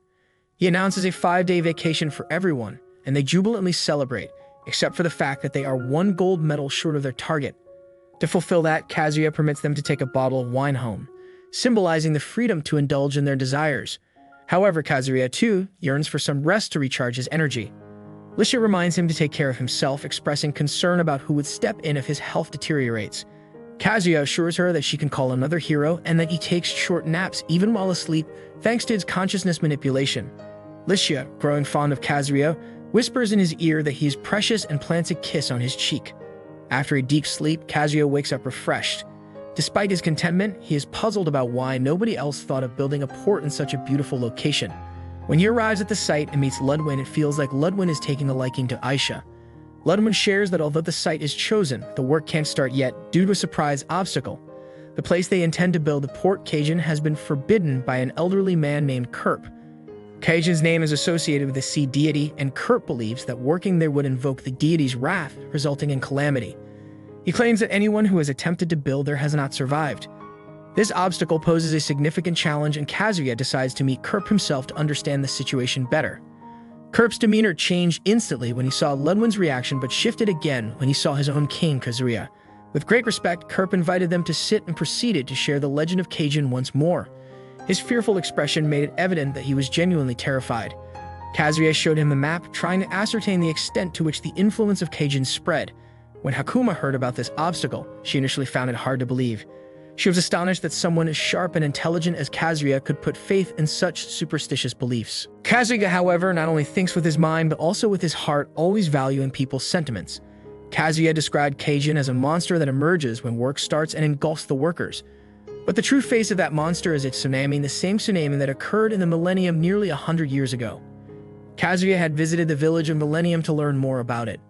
Speaker 1: He announces a 5-day vacation for everyone, and they jubilantly celebrate, except for the fact that they are 1 gold medal short of their target. To fulfill that, Kazuya permits them to take a bottle of wine home, symbolizing the freedom to indulge in their desires. However, Kazuya, too, yearns for some rest to recharge his energy. Licia reminds him to take care of himself, expressing concern about who would step in if his health deteriorates. Kazuya assures her that she can call another hero and that he takes short naps even while asleep, thanks to his consciousness manipulation. Licia, growing fond of Kazuya, whispers in his ear that he is precious and plants a kiss on his cheek. After a deep sleep, Kazuya wakes up refreshed. Despite his contentment, he is puzzled about why nobody else thought of building a port in such a beautiful location. When he arrives at the site and meets Ludwin, it feels like Ludwin is taking a liking to Aisha. Ludwin shares that although the site is chosen, the work can't start yet due to a surprise obstacle. The place they intend to build the Port Kajin has been forbidden by an elderly man named Kerp. Kajin's name is associated with the sea deity, and Kerp believes that working there would invoke the deity's wrath, resulting in calamity. He claims that anyone who has attempted to build there has not survived. This obstacle poses a significant challenge, and Kazuya decides to meet Kerp himself to understand the situation better. Kerp's demeanor changed instantly when he saw Ludwin's reaction, but shifted again when he saw his own king, Kazuya. With great respect, Kerp invited them to sit and proceeded to share the legend of Kajin once more. His fearful expression made it evident that he was genuinely terrified. Kazuya showed him the map, trying to ascertain the extent to which the influence of Kajin spread. When Hakuma heard about this obstacle, she initially found it hard to believe. She was astonished that someone as sharp and intelligent as Kazuya could put faith in such superstitious beliefs. Kazuya, however, not only thinks with his mind but also with his heart, always valuing people's sentiments. Kazuya described Kajin as a monster that emerges when work starts and engulfs the workers. But the true face of that monster is its tsunami, the same tsunami that occurred in the Millennium nearly 100 years ago. Kazuya had visited the village of Millennium to learn more about it.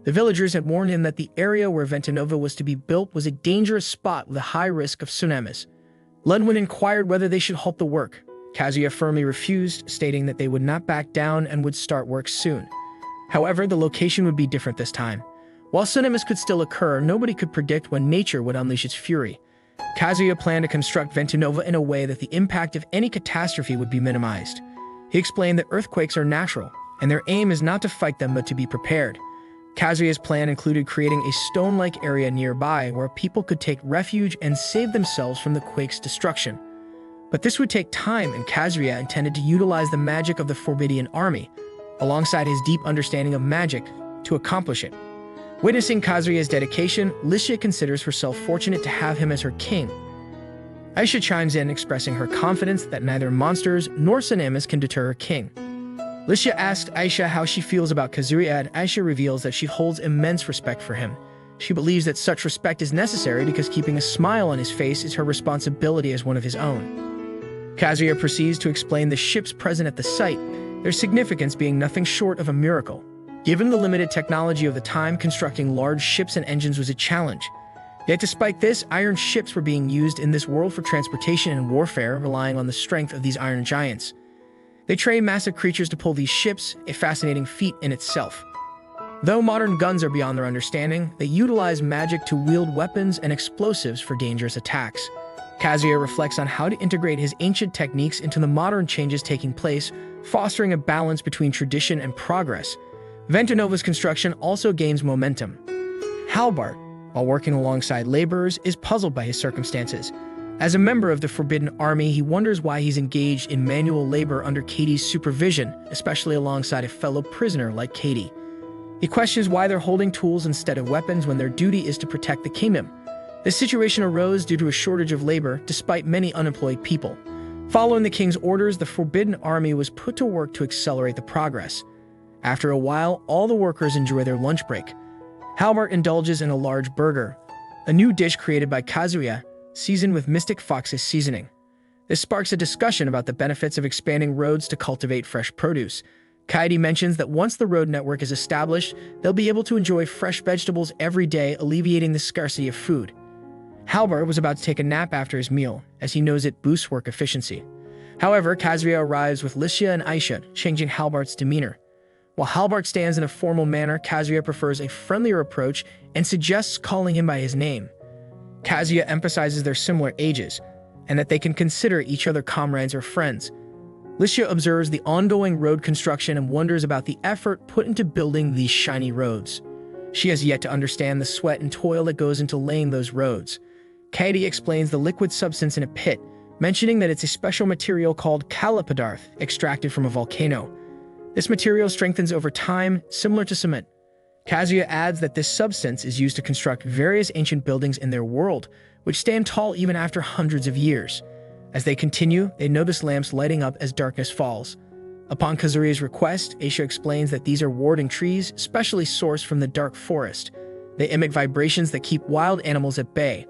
Speaker 1: The villagers had warned him that the area where Ventinova was to be built was a dangerous spot with a high risk of tsunamis. Ludwin inquired whether they should halt the work. Kazuya firmly refused, stating that they would not back down and would start work soon. However, the location would be different this time. While tsunamis could still occur, nobody could predict when nature would unleash its fury. Kazuya planned to construct Ventinova in a way that the impact of any catastrophe would be minimized. He explained that earthquakes are natural, and their aim is not to fight them but to be prepared. Kazuya's plan included creating a stone-like area nearby where people could take refuge and save themselves from the quake's destruction. But this would take time, and Kazuya intended to utilize the magic of the Forbidian army, alongside his deep understanding of magic, to accomplish it. Witnessing Kazuya's dedication, Licia considers herself fortunate to have him as her king. Aisha chimes in, expressing her confidence that neither monsters nor tsunamis can deter her king. Licia asked Aisha how she feels about Kazuya, and Aisha reveals that she holds immense respect for him. She believes that such respect is necessary because keeping a smile on his face is her responsibility as one of his own. Kazuya proceeds to explain the ships present at the site, their significance being nothing short of a miracle. Given the limited technology of the time, constructing large ships and engines was a challenge. Yet despite this, iron ships were being used in this world for transportation and warfare, relying on the strength of these iron giants. They train massive creatures to pull these ships, a fascinating feat in itself. Though modern guns are beyond their understanding, they utilize magic to wield weapons and explosives for dangerous attacks. Kazuya reflects on how to integrate his ancient techniques into the modern changes taking place, fostering a balance between tradition and progress. Venta Nova's construction also gains momentum. Halbart, while working alongside laborers, is puzzled by his circumstances. As a member of the Forbidden Army, he wonders why he's engaged in manual labor under Katie's supervision, especially alongside a fellow prisoner like Katie. He questions why they're holding tools instead of weapons when their duty is to protect the kingdom. This situation arose due to a shortage of labor, despite many unemployed people. Following the king's orders, the Forbidden Army was put to work to accelerate the progress. After a while, all the workers enjoy their lunch break. Halbart indulges in a large burger, a new dish created by Kazuya, seasoned with Mystic Fox's seasoning. This sparks a discussion about the benefits of expanding roads to cultivate fresh produce. Kaede mentions that once the road network is established, they'll be able to enjoy fresh vegetables every day, alleviating the scarcity of food. Halbart was about to take a nap after his meal, as he knows it boosts work efficiency. However, Kazuya arrives with Licia and Aisha, changing Halbart's demeanor. While Halbart stands in a formal manner, Kazuya prefers a friendlier approach and suggests calling him by his name. Kazuya emphasizes their similar ages, and that they can consider each other comrades or friends. Licia observes the ongoing road construction and wonders about the effort put into building these shiny roads. She has yet to understand the sweat and toil that goes into laying those roads. Kaede explains the liquid substance in a pit, mentioning that it's a special material called Kalapadarth, extracted from a volcano. This material strengthens over time, similar to cement. Kazuya adds that this substance is used to construct various ancient buildings in their world, which stand tall even after hundreds of years. As they continue, they notice lamps lighting up as darkness falls. Upon Kazuya's request, Aisha explains that these are warding trees, specially sourced from the dark forest. They emit vibrations that keep wild animals at bay.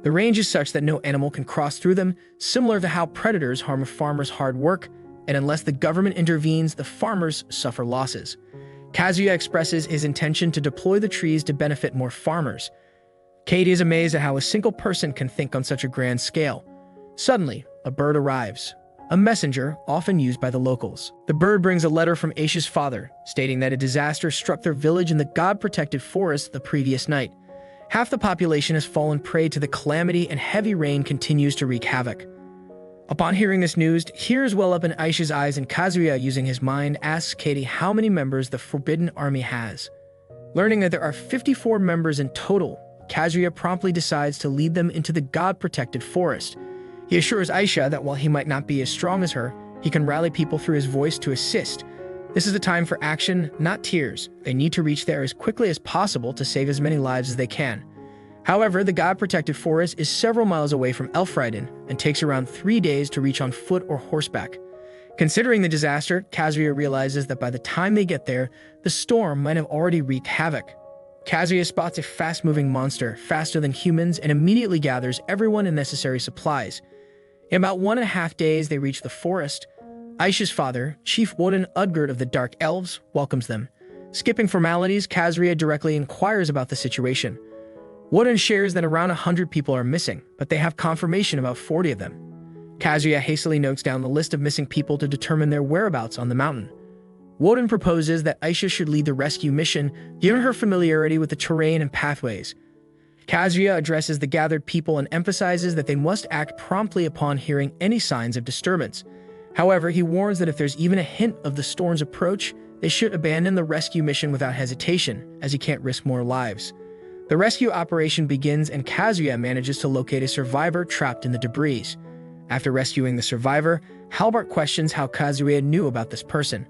Speaker 1: The range is such that no animal can cross through them, similar to how predators harm a farmer's hard work, and unless the government intervenes, the farmers suffer losses. Kazuya expresses his intention to deploy the trees to benefit more farmers. Kaede is amazed at how a single person can think on such a grand scale. Suddenly, a bird arrives, a messenger often used by the locals. The bird brings a letter from Aisha's father, stating that a disaster struck their village in the god-protected forest the previous night. Half the population has fallen prey to the calamity, and heavy rain continues to wreak havoc. Upon hearing this news, tears well up in Aisha's eyes, and Kazuya, using his mind, asks Kaede how many members the Forbidden Army has. Learning that there are 54 members in total, Kazuya promptly decides to lead them into the god-protected forest. He assures Aisha that while he might not be as strong as her, he can rally people through his voice to assist. This is a time for action, not tears. They need to reach there as quickly as possible to save as many lives as they can. However, the god-protected forest is several miles away from Elfrieden and takes around 3 days to reach on foot or horseback. Considering the disaster, Kazuya realizes that by the time they get there, the storm might have already wreaked havoc. Kazuya spots a fast-moving monster, faster than humans, and immediately gathers everyone and necessary supplies. In about 1.5 days, they reach the forest. Aisha's father, Chief Woden Udgard of the Dark Elves, welcomes them. Skipping formalities, Kazuya directly inquires about the situation. Woden shares that around 100 people are missing, but they have confirmation about 40 of them. Kazuya hastily notes down the list of missing people to determine their whereabouts on the mountain. Woden proposes that Aisha should lead the rescue mission, given her familiarity with the terrain and pathways. Kazuya addresses the gathered people and emphasizes that they must act promptly upon hearing any signs of disturbance. However, he warns that if there's even a hint of the storm's approach, they should abandon the rescue mission without hesitation, as he can't risk more lives. The rescue operation begins, and Kazuya manages to locate a survivor trapped in the debris. After rescuing the survivor, Halbart questions how Kazuya knew about this person.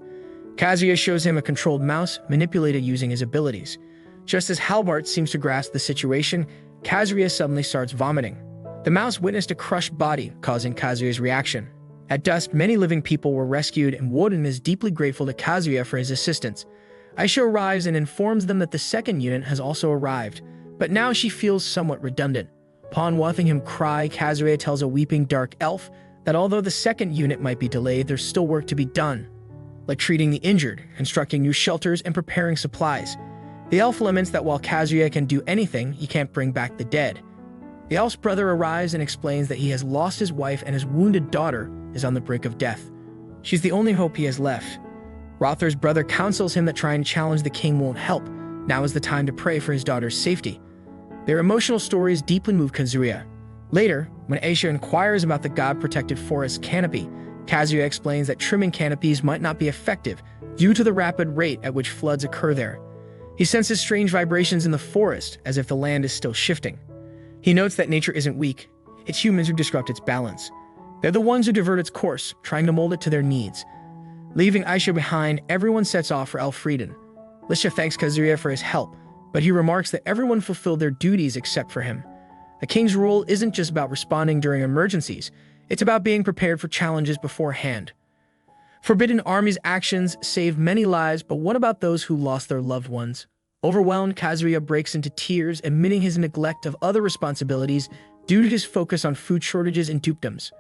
Speaker 1: Kazuya shows him a controlled mouse, manipulated using his abilities. Just as Halbart seems to grasp the situation, Kazuya suddenly starts vomiting. The mouse witnessed a crushed body, causing Kazuya's reaction. At dusk, many living people were rescued, and Woden is deeply grateful to Kazuya for his assistance. Aisha arrives and informs them that the second unit has also arrived, but now she feels somewhat redundant. Upon watching him cry, Kazuya tells a weeping dark elf that although the second unit might be delayed, there's still work to be done, like treating the injured, constructing new shelters, and preparing supplies. The elf laments that while Kazuya can do anything, he can't bring back the dead. The elf's brother arrives and explains that he has lost his wife and his wounded daughter is on the brink of death. She's the only hope he has left. Rother's brother counsels him that trying to challenge the king won't help. Now is the time to pray for his daughter's safety. Their emotional stories deeply move Kazuya. Later, when Aisha inquires about the god-protected forest canopy, Kazuya explains that trimming canopies might not be effective due to the rapid rate at which floods occur there. He senses strange vibrations in the forest, as if the land is still shifting. He notes that nature isn't weak, it's humans who disrupt its balance. They're the ones who divert its course, trying to mold it to their needs. Leaving Aisha behind, everyone sets off for Elfrieden. Lisha thanks Kazuya for his help, but he remarks that everyone fulfilled their duties except for him. A king's role isn't just about responding during emergencies, it's about being prepared for challenges beforehand. Forbidden Army's actions saved many lives, but what about those who lost their loved ones? Overwhelmed, Kazuya breaks into tears, admitting his neglect of other responsibilities due to his focus on food shortages and dukedoms.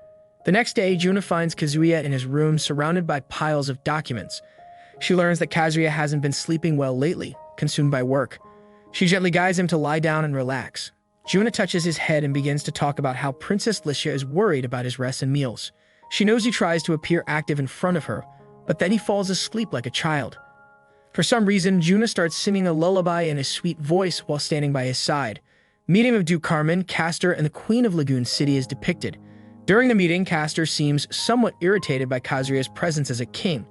Speaker 1: The next day, Juna finds Kazuya in his room surrounded by piles of documents. She learns that Kazuya hasn't been sleeping well lately, consumed by work. She gently guides him to lie down and relax. Juna touches his head and begins to talk about how Princess Lisha is worried about his rest and meals. She knows he tries to appear active in front of her, but then he falls asleep like a child. For some reason, Juna starts singing a lullaby in a sweet voice while standing by his side. Meeting of Duke Carmen, Castor, and the Queen of Lagoon City is depicted. During the meeting, Castor seems somewhat irritated by Kazuya's presence as a king.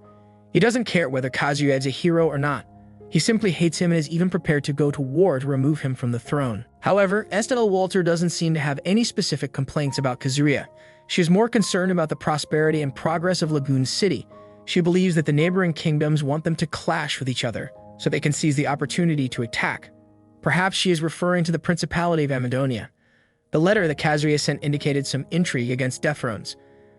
Speaker 1: He doesn't care whether Kazuya is a hero or not. He simply hates him and is even prepared to go to war to remove him from the throne. However, Estelle Walter doesn't seem to have any specific complaints about Kazuya. She is more concerned about the prosperity and progress of Lagoon City. She believes that the neighboring kingdoms want them to clash with each other, so they can seize the opportunity to attack. Perhaps she is referring to the Principality of Amadonia. The letter that Kazuya sent indicated some intrigue against Death Thrones.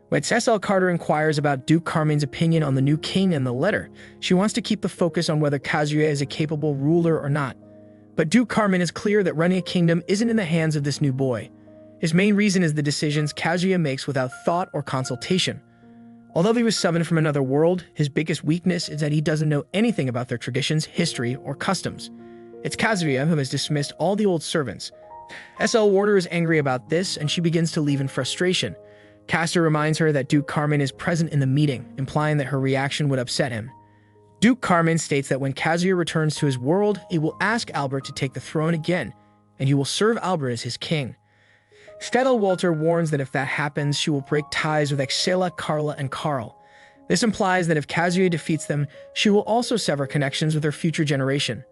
Speaker 1: When Cecil Carter inquires about Duke Carmen's opinion on the new king in the letter, she wants to keep the focus on whether Kazuya is a capable ruler or not. But Duke Carmen is clear that running a kingdom isn't in the hands of this new boy. His main reason is the decisions Kazuya makes without thought or consultation. Although he was summoned from another world, his biggest weakness is that he doesn't know anything about their traditions, history, or customs. It's Kazuya who has dismissed all the old servants. S.L. Warder is angry about this, and she begins to leave in frustration. Castor reminds her that Duke Carmen is present in the meeting, implying that her reaction would upset him. Duke Carmen states that when Kazuya returns to his world, he will ask Albert to take the throne again, and he will serve Albert as his king. Stedel Walter warns that if that happens, she will break ties with Exela, Carla, and Carl. This implies that if Kazuya defeats them, she will also sever connections with her future generation.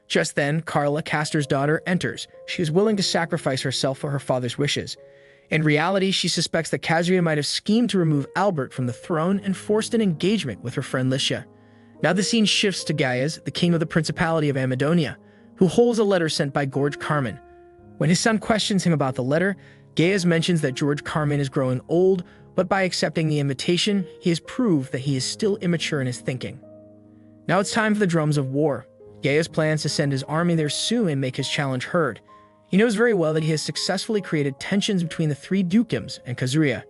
Speaker 1: Just then, Carla, Castor's daughter, enters. She is willing to sacrifice herself for her father's wishes. In reality, she suspects that Kazuya might have schemed to remove Albert from the throne and forced an engagement with her friend Lisha. Now the scene shifts to Gaius, the king of the Principality of Amadonia, who holds a letter sent by George Carmen. When his son questions him about the letter, Gaius mentions that George Carmen is growing old, but by accepting the invitation, he has proved that he is still immature in his thinking. Now it's time for the drums of war. Gaius plans to send his army there soon and make his challenge heard. He knows very well that he has successfully created tensions between the three dukedoms and Kazuya.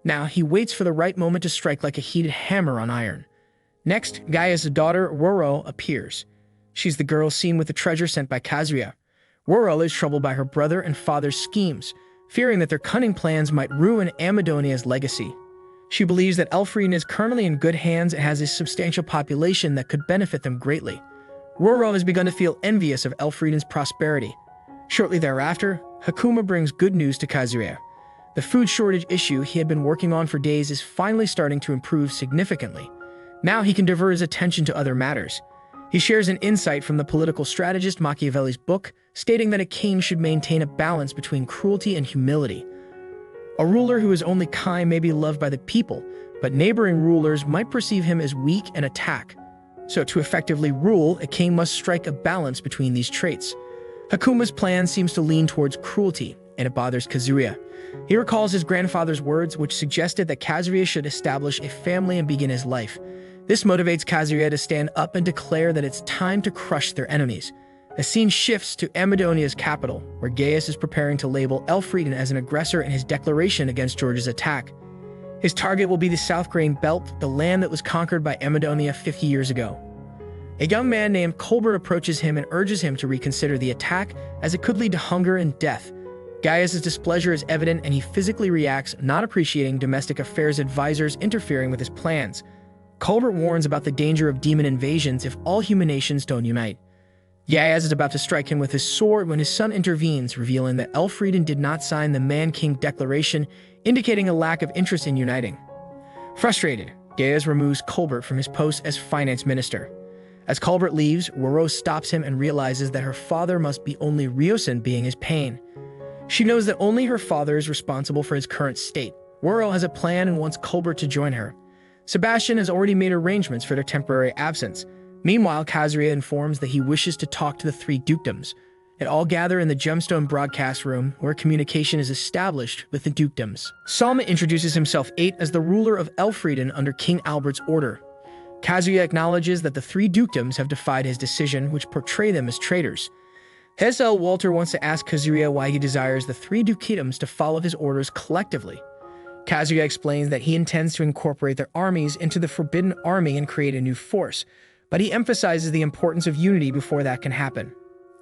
Speaker 1: Now he waits for the right moment to strike like a heated hammer on iron. Next, Gaius' daughter, Roro, appears. She's the girl seen with the treasure sent by Kazuya. Roro is troubled by her brother and father's schemes, fearing that their cunning plans might ruin Amadonia's legacy. She believes that Elfrieden is currently in good hands and has a substantial population that could benefit them greatly. Roro has begun to feel envious of Elfrieden's prosperity. Shortly thereafter, Hakuma brings good news to Kazuya. The food shortage issue he had been working on for days is finally starting to improve significantly. Now he can divert his attention to other matters. He shares an insight from the political strategist Machiavelli's book, stating that a king should maintain a balance between cruelty and humility. A ruler who is only kind may be loved by the people, but neighboring rulers might perceive him as weak and attack. So to effectively rule, a king must strike a balance between these traits. Hakuma's plan seems to lean towards cruelty, and it bothers Kazuya. He recalls his grandfather's words, which suggested that Kazuya should establish a family and begin his life. This motivates Kazuya to stand up and declare that it's time to crush their enemies. The scene shifts to Amadonia's capital, where Gaius is preparing to label Elfrieden as an aggressor in his declaration against George's attack. His target will be the South Grain Belt, the land that was conquered by Amadonia 50 years ago. A young man named Colbert approaches him and urges him to reconsider the attack, as it could lead to hunger and death. Gaius' displeasure is evident, and he physically reacts, not appreciating domestic affairs advisors interfering with his plans. Colbert warns about the danger of demon invasions if all human nations don't unite. Gaius is about to strike him with his sword when his son intervenes, revealing that Elfrieden did not sign the Man-King Declaration, indicating a lack of interest in uniting. Frustrated, Gaius removes Colbert from his post as finance minister. As Colbert leaves, Roro stops him and realizes that her father must be only Riosen being his pain. She knows that only her father is responsible for his current state. Roro has a plan and wants Colbert to join her. Sebastian has already made arrangements for their temporary absence. Meanwhile, Kazuya informs that he wishes to talk to the three dukedoms. They all gather in the Gemstone broadcast room, where communication is established with the dukedoms. Salma introduces himself as the ruler of Elfrieden under King Albert's order. Kazuya acknowledges that the three dukedoms have defied his decision, which portray them as traitors. SL Walter wants to ask Kazuya why he desires the three dukedoms to follow his orders collectively. Kazuya explains that he intends to incorporate their armies into the Forbidden Army and create a new force, but he emphasizes the importance of unity before that can happen.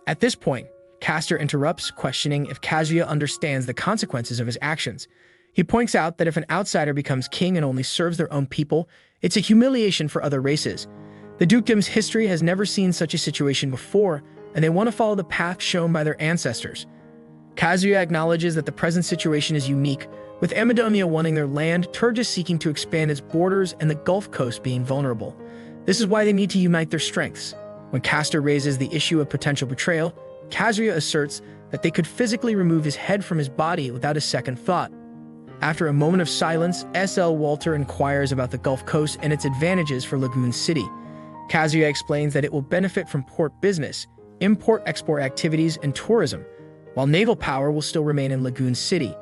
Speaker 1: At this point, Castor interrupts, questioning if Kazuya understands the consequences of his actions. He points out that if an outsider becomes king and only serves their own people, it's a humiliation for other races. The dukedom's history has never seen such a situation before, and they want to follow the path shown by their ancestors. Kazuya acknowledges that the present situation is unique, with Amadonia wanting their land, Turgis seeking to expand its borders, and the Gulf Coast being vulnerable. This is why they need to unite their strengths. When Castor raises the issue of potential betrayal, Kazuya asserts that they could physically remove his head from his body without a second thought. After a moment of silence, SL Walter inquires about the Gulf Coast and its advantages for Lagoon City. Kazuya explains that it will benefit from port business, import-export activities, and tourism, while naval power will still remain in Lagoon City.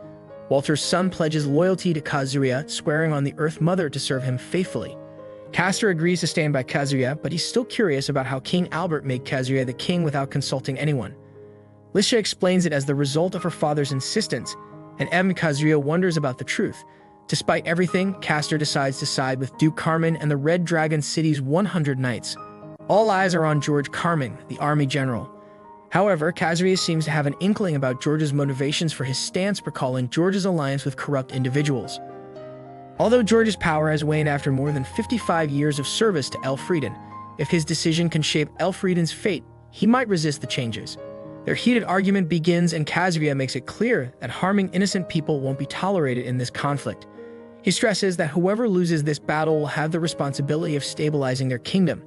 Speaker 1: Walter's son pledges loyalty to Kazuya, swearing on the Earth Mother to serve him faithfully. Castor agrees to stand by Kazuya, but he's still curious about how King Albert made Kazuya the king without consulting anyone. Lisha explains it as the result of her father's insistence, and Kazuya wonders about the truth. Despite everything, Castor decides to side with Duke Carmen and the Red Dragon City's 100 knights. All eyes are on George Carmen, the army general. However, Kazuya seems to have an inkling about George's motivations for his stance, recalling George's alliance with corrupt individuals. Although George's power has waned after more than 55 years of service to Elfrieden, if his decision can shape Elfrieden's fate, he might resist the changes. Their heated argument begins, and Kazuya makes it clear that harming innocent people won't be tolerated in this conflict. He stresses that whoever loses this battle will have the responsibility of stabilizing their kingdom.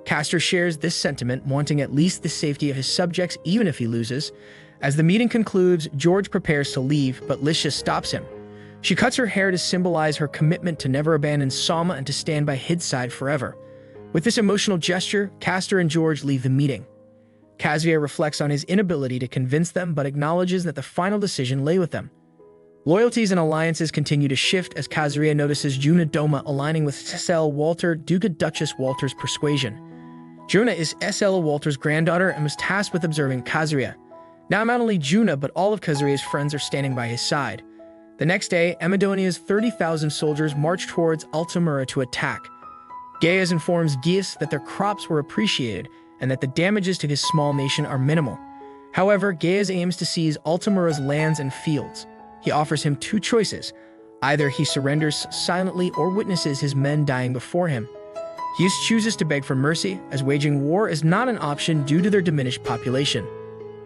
Speaker 1: Castor shares this sentiment, wanting at least the safety of his subjects even if he loses. As the meeting concludes, George prepares to leave, but Lisha stops him. She cuts her hair to symbolize her commitment to never abandon Salma and to stand by his side forever. With this emotional gesture, Castor and George leave the meeting. Kazuya reflects on his inability to convince them, but acknowledges that the final decision lay with them. Loyalties and alliances continue to shift as Kazuya notices Juna Doma aligning with SL Walter, Duca Duchess Walter's persuasion. Juna is SL Walter's granddaughter and was tasked with observing Kazuya. Now not only Juna, but all of Kazuya's friends are standing by his side. The next day, Amadonia's 30,000 soldiers march towards Altamura to attack. Gaius informs Gaius that their crops were appreciated and that the damages to his small nation are minimal. However, Gaius aims to seize Altamura's lands and fields. He offers him two choices. Either he surrenders silently or witnesses his men dying before him. Gaius chooses to beg for mercy, as waging war is not an option due to their diminished population.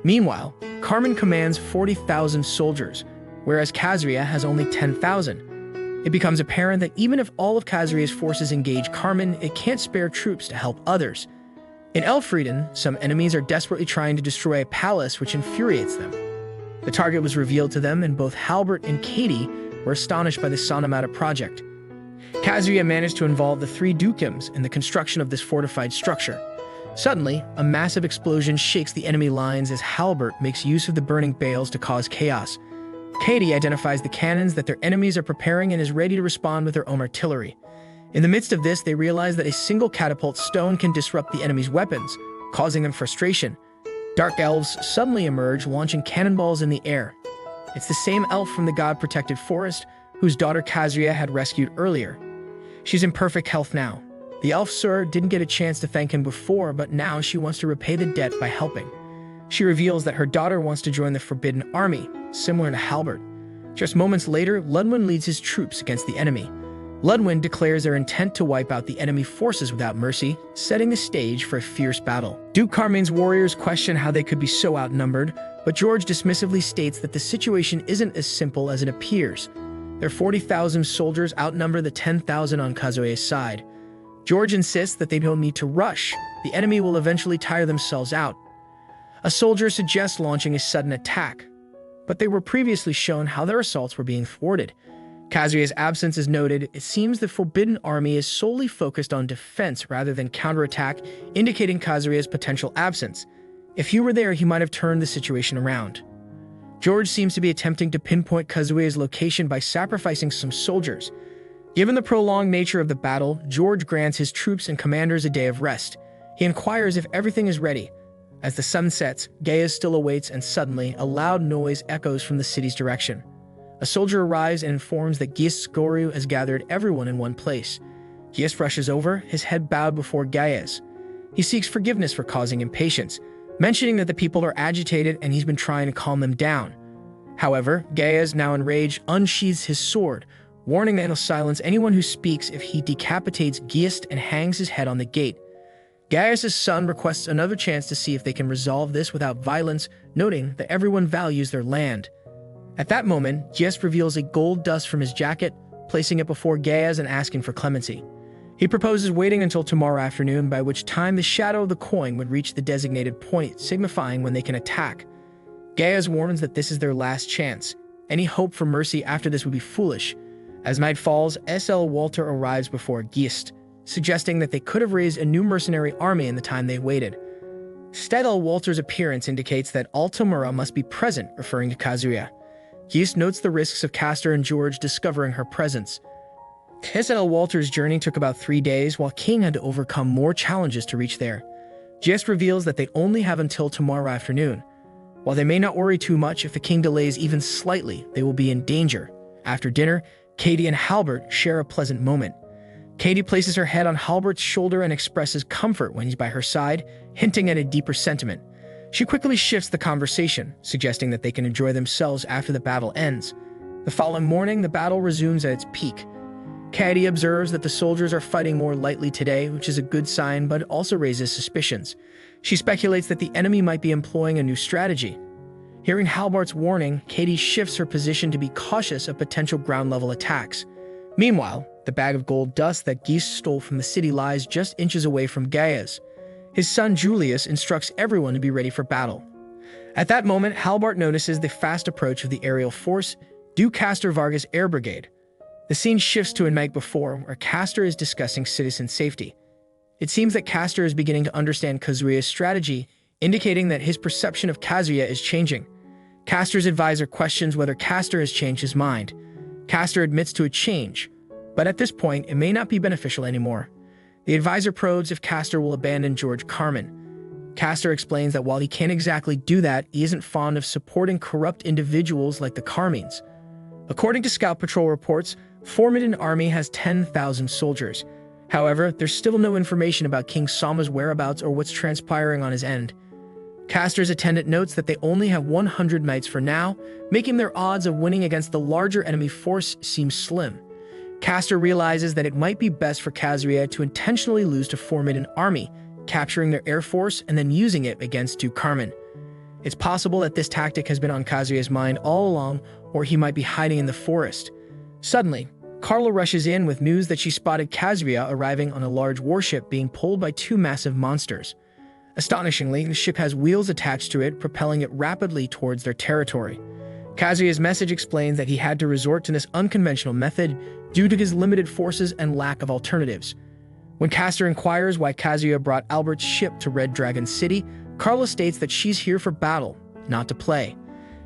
Speaker 1: Meanwhile, Carmen commands 40,000 soldiers, whereas Kazuya has only 10,000. It becomes apparent that even if all of Kazuya's forces engage Carmen, it can't spare troops to help others. In Elfrieden, some enemies are desperately trying to destroy a palace, which infuriates them. The target was revealed to them, and both Halbert and Katie were astonished by the Sonamata project. Kazuya managed to involve the three dukedoms in the construction of this fortified structure. Suddenly, a massive explosion shakes the enemy lines as Halbert makes use of the burning bales to cause chaos. Katie identifies the cannons that their enemies are preparing and is ready to respond with their own artillery. In the midst of this, they realize that a single catapult stone can disrupt the enemy's weapons, causing them frustration. Dark elves suddenly emerge, launching cannonballs in the air. It's the same elf from the god-protected forest, whose daughter Kazuya had rescued earlier. She's in perfect health now. The elf Sur didn't get a chance to thank him before, but now she wants to repay the debt by helping. She reveals that her daughter wants to join the Forbidden Army, similar to Halbert. Just moments later, Ludwig leads his troops against the enemy. Ludwig declares their intent to wipe out the enemy forces without mercy, setting the stage for a fierce battle. Duke Carmine's warriors question how they could be so outnumbered, but George dismissively states that the situation isn't as simple as it appears. Their 40,000 soldiers outnumber the 10,000 on Kazuya's side. George insists that they don't need to rush. The enemy will eventually tire themselves out. A soldier suggests launching a sudden attack, but they were previously shown how their assaults were being thwarted. Kazuya's absence is noted. It seems the Forbidden Army is solely focused on defense rather than counterattack, indicating Kazuya's potential absence. If he were there, he might have turned the situation around. George seems to be attempting to pinpoint Kazuya's location by sacrificing some soldiers. Given the prolonged nature of the battle, George grants his troops and commanders a day of rest. He inquires if everything is ready. As the sun sets, Gaius still awaits, and suddenly, a loud noise echoes from the city's direction. A soldier arrives and informs that Gaius Goryu has gathered everyone in one place. Gaius rushes over, his head bowed before Gaius. He seeks forgiveness for causing impatience, mentioning that the people are agitated and he's been trying to calm them down. However, Gaius, now enraged, unsheathes his sword, warning that he'll silence anyone who speaks if he decapitates Gaius and hangs his head on the gate. Gaius' son requests another chance to see if they can resolve this without violence, noting that everyone values their land. At that moment, Gaius reveals a gold dust from his jacket, placing it before Gaius and asking for clemency. He proposes waiting until tomorrow afternoon, by which time the shadow of the coin would reach the designated point, signifying when they can attack. Gaius warns that this is their last chance. Any hope for mercy after this would be foolish. As night falls, S.L. Walter arrives before Gaius, suggesting that they could have raised a new mercenary army in the time they waited. S.L. Walter's appearance indicates that Altamura must be present, referring to Kazuya. Gaius notes the risks of Castor and George discovering her presence. S.L. Walter's journey took about 3 days, while King had to overcome more challenges to reach there. Gaius reveals that they only have until tomorrow afternoon. While they may not worry too much, if the king delays even slightly, they will be in danger. After dinner, Katie and Halbert share a pleasant moment. Katie places her head on Halbert's shoulder and expresses comfort when he's by her side, hinting at a deeper sentiment. She quickly shifts the conversation, suggesting that they can enjoy themselves after the battle ends. The following morning, the battle resumes at its peak. Katie observes that the soldiers are fighting more lightly today, which is a good sign, but also raises suspicions. She speculates that the enemy might be employing a new strategy. Hearing Halbert's warning, Katie shifts her position to be cautious of potential ground-level attacks. Meanwhile, the bag of gold dust that Gaius stole from the city lies just inches away from Gaius. His son Julius instructs everyone to be ready for battle. At that moment, Halbert notices the fast approach of the aerial force, Duke Castor Vargas Air Brigade. The scene shifts to a night before, where Castor is discussing citizen safety. It seems that Castor is beginning to understand Kazuya's strategy, indicating that his perception of Kazuya is changing. Castor's advisor questions whether Castor has changed his mind. Castor admits to a change, but at this point, it may not be beneficial anymore. The advisor probes if Castor will abandon George Carmine. Castor explains that while he can't exactly do that, he isn't fond of supporting corrupt individuals like the Carmines. According to Scout Patrol reports, Forbidden Army has 10,000 soldiers. However, there's still no information about King Sama's whereabouts or what's transpiring on his end. Castor's attendant notes that they only have 100 knights for now, making their odds of winning against the larger enemy force seem slim. Castor realizes that it might be best for Kazuya to intentionally lose to Forbidden Army, capturing their air force and then using it against Duke Carmine. It's possible that this tactic has been on Kazuya's mind all along, or he might be hiding in the forest. Suddenly, Carla rushes in with news that she spotted Kazuya arriving on a large warship being pulled by 2 massive monsters. Astonishingly, the ship has wheels attached to it, propelling it rapidly towards their territory. Kazuya's message explains that he had to resort to this unconventional method due to his limited forces and lack of alternatives. When Castor inquires why Kazuya brought Albert's ship to Red Dragon City, Carla states that she's here for battle, not to play.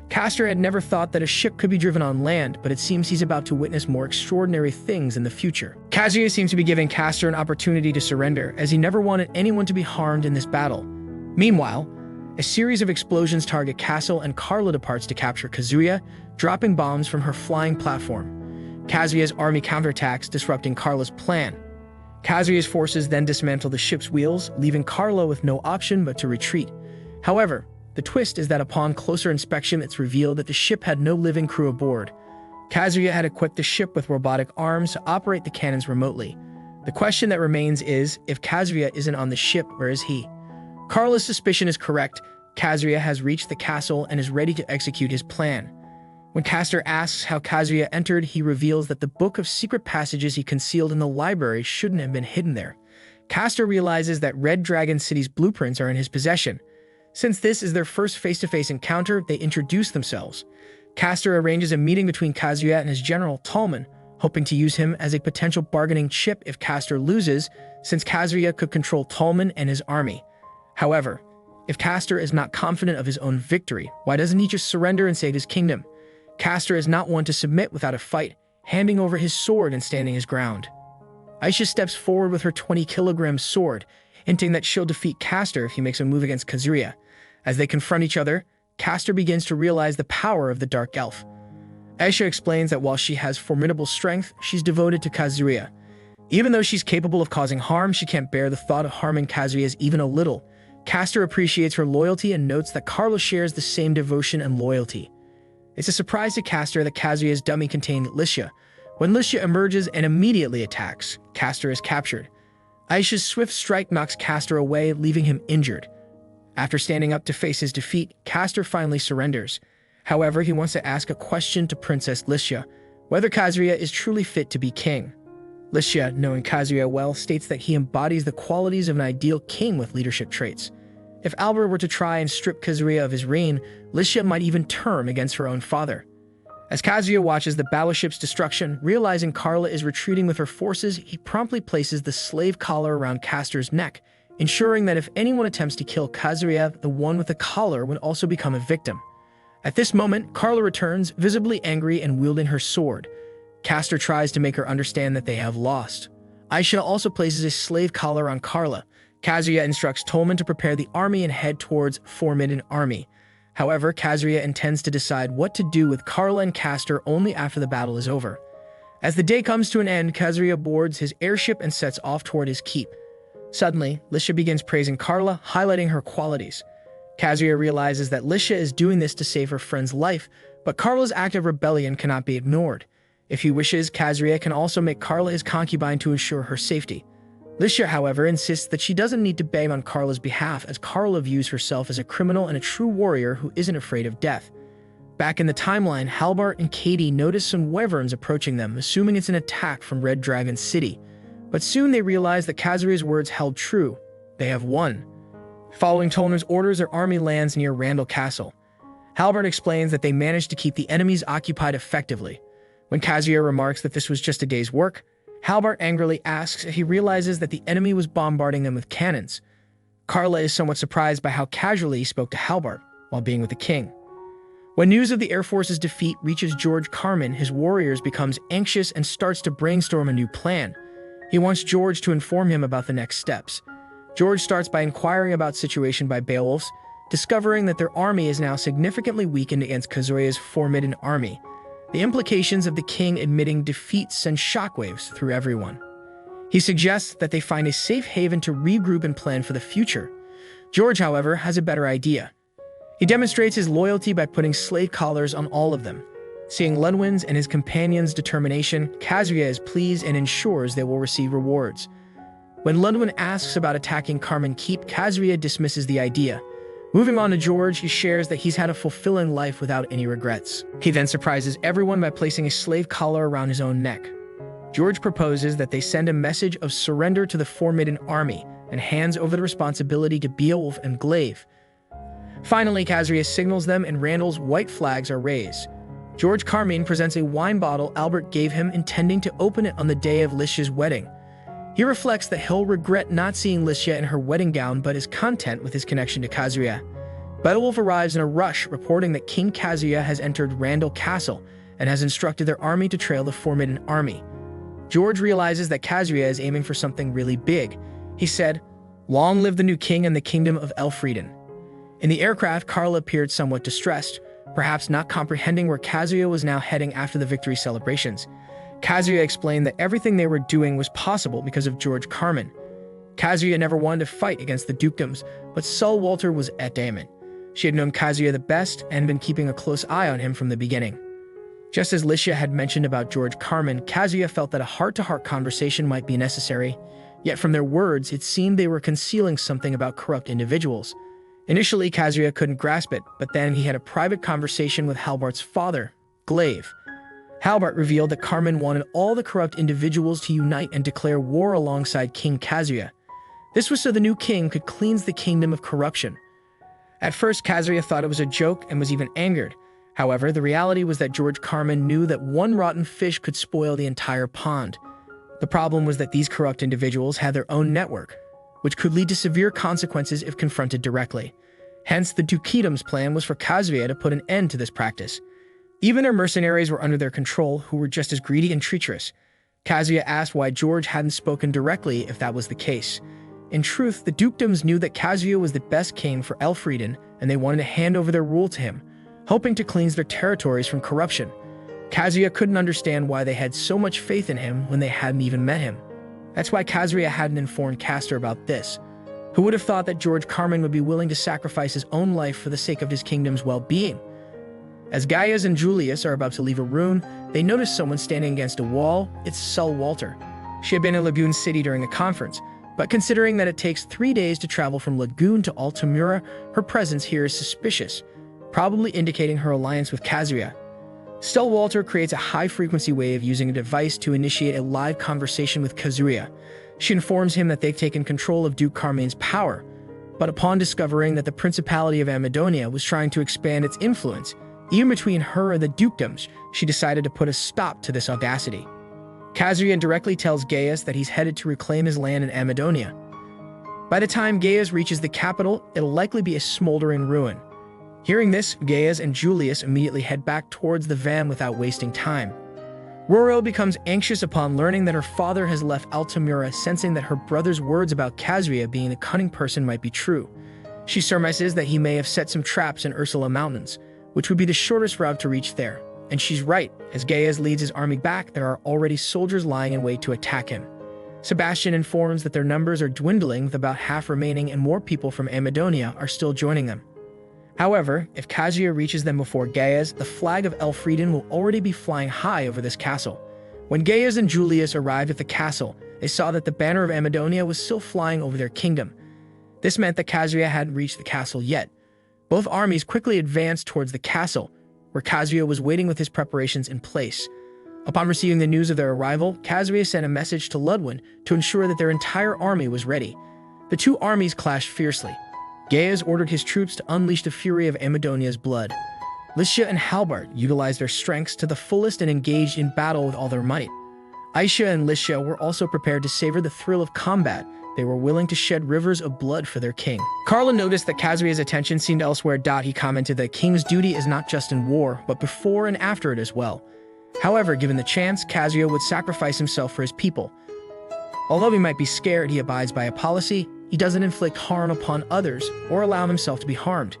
Speaker 1: Castor had never thought that a ship could be driven on land, but it seems he's about to witness more extraordinary things in the future. Kazuya seems to be giving Castor an opportunity to surrender, as he never wanted anyone to be harmed in this battle. Meanwhile, a series of explosions target Castle, and Carla departs to capture Kazuya, dropping bombs from her flying platform. Kazuya's army counterattacks, disrupting Carla's plan. Kazuya's forces then dismantle the ship's wheels, leaving Carla with no option but to retreat. However, the twist is that upon closer inspection, it's revealed that the ship had no living crew aboard. Kazuya had equipped the ship with robotic arms to operate the cannons remotely. The question that remains is, if Kazuya isn't on the ship, where is he? Carla's suspicion is correct. Kazuya has reached the castle and is ready to execute his plan. When Castor asks how Kazuya entered, he reveals that the book of secret passages he concealed in the library shouldn't have been hidden there. Castor realizes that Red Dragon City's blueprints are in his possession. Since this is their first face-to-face encounter, they introduce themselves. Castor arranges a meeting between Kazuya and his general, Tallman, hoping to use him as a potential bargaining chip if Castor loses, since Kazuya could control Tallman and his army. However, if Castor is not confident of his own victory, why doesn't he just surrender and save his kingdom? Castor is not one to submit without a fight, handing over his sword and standing his ground. Aisha steps forward with her 20-kilogram sword, hinting that she'll defeat Castor if he makes a move against Kazuya. As they confront each other, Castor begins to realize the power of the Dark Elf. Aisha explains that while she has formidable strength, she's devoted to Kazuya. Even though she's capable of causing harm, she can't bear the thought of harming Kazuya even a little. Castor appreciates her loyalty and notes that Carla shares the same devotion and loyalty. It's a surprise to Castor that Kazuya's dummy contained Liscia. When Liscia emerges and immediately attacks, Castor is captured. Aisha's swift strike knocks Castor away, leaving him injured. After standing up to face his defeat, Castor finally surrenders. However, he wants to ask a question to Princess Liscia, whether Kazuya is truly fit to be king. Liscia, knowing Kazuya well, states that he embodies the qualities of an ideal king with leadership traits. If Albert were to try and strip Kazuya of his reign, Liscia might even turn against her own father. As Kazuya watches the battleship's destruction, realizing Carla is retreating with her forces, he promptly places the slave collar around Castor's neck, ensuring that if anyone attempts to kill Kazuya, the one with the collar would also become a victim. At this moment, Carla returns, visibly angry and wielding her sword. Castor tries to make her understand that they have lost. Aisha also places a slave collar on Carla. Kazuya instructs Tolman to prepare the army and head towards Formidden Army. However, Kazuya intends to decide what to do with Carla and Castor only after the battle is over. As the day comes to an end, Kazuya boards his airship and sets off toward his keep. Suddenly, Liscia begins praising Carla, highlighting her qualities. Kazuya realizes that Liscia is doing this to save her friend's life, but Carla's act of rebellion cannot be ignored. If he wishes, Kazuya can also make Carla his concubine to ensure her safety. Liscia, however, insists that she doesn't need to beg on Carla's behalf, as Carla views herself as a criminal and a true warrior who isn't afraid of death. Back in the timeline, Halbart and Katie notice some wyverns approaching them, assuming it's an attack from Red Dragon City. But soon they realize that Kazuya's words held true. They have won. Following Tolner's orders, their army lands near Randall Castle. Halbart explains that they managed to keep the enemies occupied effectively. When Kazuya remarks that this was just a day's work, Halbart angrily asks if he realizes that the enemy was bombarding them with cannons. Carla is somewhat surprised by how casually he spoke to Halbart while being with the king. When news of the Air Force's defeat reaches George Carmen, his warriors becomes anxious and starts to brainstorm a new plan. He wants George to inform him about the next steps. George starts by inquiring about the situation by Beowulfs, discovering that their army is now significantly weakened against Kazuya's Formidden Army. The implications of the king admitting defeat send shockwaves through everyone. He suggests that they find a safe haven to regroup and plan for the future. George, however, has a better idea. He demonstrates his loyalty by putting slave collars on all of them. Seeing Ludwin's and his companions' determination, Kazuya is pleased and ensures they will receive rewards. When Ludwin asks about attacking Carmen Keep, Kazuya dismisses the idea. Moving on to George, he shares that he's had a fulfilling life without any regrets. He then surprises everyone by placing a slave collar around his own neck. George proposes that they send a message of surrender to the Formidden Army and hands over the responsibility to Beowulf and Glaive. Finally, Kazuya signals them and Randall's white flags are raised. George Carmine presents a wine bottle Albert gave him, intending to open it on the day of Liscia's wedding. He reflects that he'll regret not seeing Liscia in her wedding gown, but is content with his connection to Kazuya. Beowulf arrives in a rush, reporting that King Kazuya has entered Randall Castle and has instructed their army to trail the Formidden Army. George realizes that Kazuya is aiming for something really big. He said, "Long live the new king and the kingdom of Elfrieden." In the aircraft, Carla appeared somewhat distressed, perhaps not comprehending where Kazuya was now heading after the victory celebrations. Kazuya explained that everything they were doing was possible because of George Carmen. Kazuya never wanted to fight against the dukedoms, but Sul Walter was adamant. She had known Kazuya the best and been keeping a close eye on him from the beginning. Just as Licia had mentioned about George Carmen, Kazuya felt that a heart-to-heart conversation might be necessary, yet from their words, it seemed they were concealing something about corrupt individuals. Initially, Kazuya couldn't grasp it, but then he had a private conversation with Halbart's father, Glaive. Halbart revealed that Carmen wanted all the corrupt individuals to unite and declare war alongside King Kazuya. This was so the new king could cleanse the kingdom of corruption. At first, Kazuya thought it was a joke and was even angered. However, the reality was that George Carmen knew that one rotten fish could spoil the entire pond. The problem was that these corrupt individuals had their own network, which could lead to severe consequences if confronted directly. Hence, the Dukedum's plan was for Kazuya to put an end to this practice. Even their mercenaries were under their control, who were just as greedy and treacherous. Kazuya asked why George hadn't spoken directly if that was the case. In truth, the dukedoms knew that Kazuya was the best king for Elfrieden, and they wanted to hand over their rule to him, hoping to cleanse their territories from corruption. Kazuya couldn't understand why they had so much faith in him when they hadn't even met him. That's why Kazuya hadn't informed Castor about this. Who would have thought that George Carmen would be willing to sacrifice his own life for the sake of his kingdom's well-being? As Gaius and Julius are about to leave a rune, they notice someone standing against a wall. It's Sul Walter. She had been in Lagoon City during the conference, but considering that it takes 3 days to travel from Lagoon to Altamura, her presence here is suspicious, probably indicating her alliance with Kazuya. Sul Walter creates a high-frequency way of using a device to initiate a live conversation with Kazuya. She informs him that they've taken control of Duke Carmen's power, but upon discovering that the Principality of Amadonia was trying to expand its influence, even between her and the dukedoms, she decided to put a stop to this audacity. Kazuya directly tells Gaius that he's headed to reclaim his land in Amadonia. By the time Gaius reaches the capital, it'll likely be a smoldering ruin. Hearing this, Gaius and Julius immediately head back towards the van without wasting time. Roro becomes anxious upon learning that her father has left Altamura, sensing that her brother's words about Kazuya being a cunning person might be true. She surmises that he may have set some traps in Ursula Mountains, which would be the shortest route to reach there. And she's right. As Gaius leads his army back, there are already soldiers lying in wait to attack him. Sebastian informs that their numbers are dwindling, with about half remaining, and more people from Amadonia are still joining them. However, if Kazuya reaches them before Gaius, the flag of Elfrieden will already be flying high over this castle. When Gaius and Julius arrived at the castle, they saw that the banner of Amadonia was still flying over their kingdom. This meant that Kazuya hadn't reached the castle yet. Both armies quickly advanced towards the castle, where Kazuya was waiting with his preparations in place. Upon receiving the news of their arrival, Kazuya sent a message to Ludwin to ensure that their entire army was ready. The two armies clashed fiercely. Gaius ordered his troops to unleash the fury of Amadonia's blood. Licia and Halbart utilized their strengths to the fullest and engaged in battle with all their might. Aisha and Licia were also prepared to savor the thrill of combat. They were willing to shed rivers of blood for their king. Carla noticed that Kazuya's attention seemed elsewhere. He commented that a king's duty is not just in war, but before and after it as well. However, given the chance, Kazuya would sacrifice himself for his people. Although he might be scared, he abides by a policy. He doesn't inflict harm upon others or allow himself to be harmed.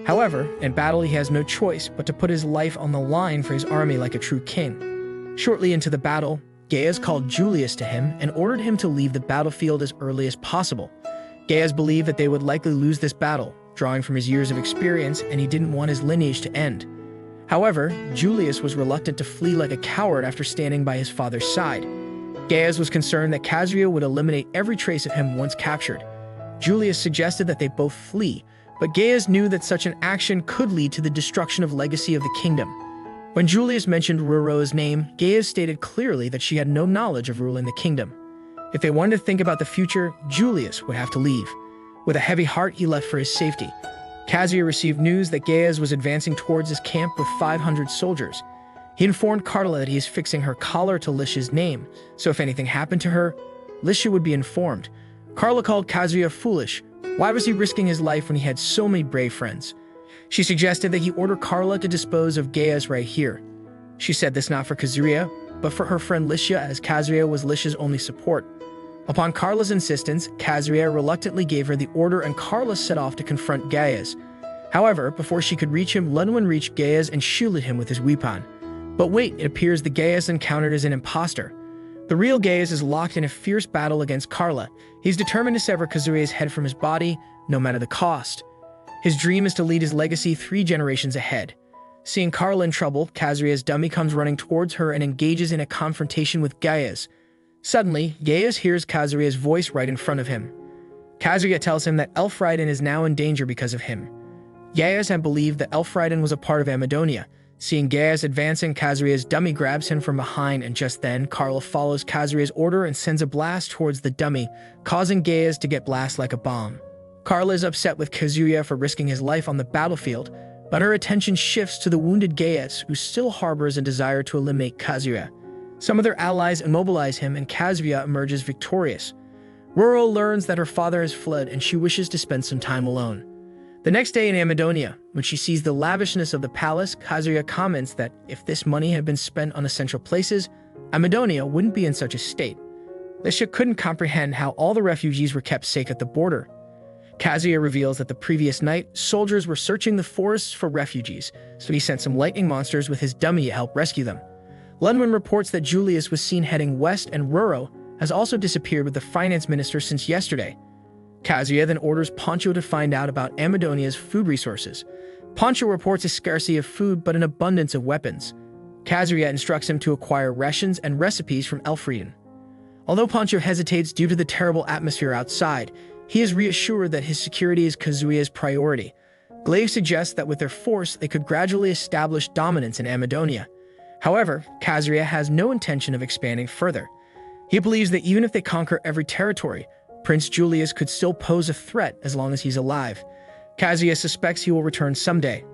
Speaker 1: However, in battle he has no choice but to put his life on the line for his army like a true king. Shortly into the battle, Gaius called Julius to him and ordered him to leave the battlefield as early as possible. Gaius believed that they would likely lose this battle, drawing from his years of experience, and he didn't want his lineage to end. However, Julius was reluctant to flee like a coward after standing by his father's side. Gaius was concerned that Kazuya would eliminate every trace of him once captured. Julius suggested that they both flee, but Gaius knew that such an action could lead to the destruction of legacy of the kingdom. When Julius mentioned Roro's name, Gaius stated clearly that she had no knowledge of ruling the kingdom. If they wanted to think about the future, Julius would have to leave. With a heavy heart, he left for his safety. Kazuya received news that Gaius was advancing towards his camp with 500 soldiers. He informed Carla that he is fixing her collar to Licia's name, so if anything happened to her, Licia would be informed. Carla called Kazuya foolish. Why was he risking his life when he had so many brave friends? She suggested that he order Carla to dispose of Gaius right here. She said this not for Kazuya, but for her friend Licia, as Kazuya was Licia's only support. Upon Carla's insistence, Kazuya reluctantly gave her the order and Carla set off to confront Gaius. However, before she could reach him, Ludwin reached Gaius and shielded him with his weapon. But wait, it appears the Gaius encountered is an imposter. The real Gaius is locked in a fierce battle against Carla. He's determined to sever Kazuya's head from his body, no matter the cost. His dream is to lead his legacy 3 generations ahead. Seeing Carla in trouble, Kazuya's dummy comes running towards her and engages in a confrontation with Gaius. Suddenly, Gaius hears Kazuya's voice right in front of him. Kazuya tells him that Elfrieden is now in danger because of him. Gaius had believed that Elfrieden was a part of Amadonia. Seeing Gaius advancing, Kazuya's dummy grabs him from behind, and just then, Carla follows Kazuya's order and sends a blast towards the dummy, causing Gaius to get blasted like a bomb. Carla is upset with Kazuya for risking his life on the battlefield, but her attention shifts to the wounded Gaius, who still harbors a desire to eliminate Kazuya. Some of their allies immobilize him, and Kazuya emerges victorious. Roro learns that her father has fled, and she wishes to spend some time alone. The next day in Amadonia, when she sees the lavishness of the palace, Kazuya comments that if this money had been spent on essential places, Amadonia wouldn't be in such a state. Lisha couldn't comprehend how all the refugees were kept safe at the border. Kazuya reveals that the previous night, soldiers were searching the forests for refugees, so he sent some lightning monsters with his dummy to help rescue them. Lunwin reports that Julius was seen heading west, and Roro has also disappeared with the finance minister since yesterday. Kazuya then orders Poncho to find out about Amadonia's food resources. Poncho reports a scarcity of food but an abundance of weapons. Kazuya instructs him to acquire rations and recipes from Elfrieden. Although Poncho hesitates due to the terrible atmosphere outside, he is reassured that his security is Kazuya's priority. Glaive suggests that with their force, they could gradually establish dominance in Amadonia. However, Kazuya has no intention of expanding further. He believes that even if they conquer every territory, Prince Julius could still pose a threat as long as he's alive. Kazuya suspects he will return someday.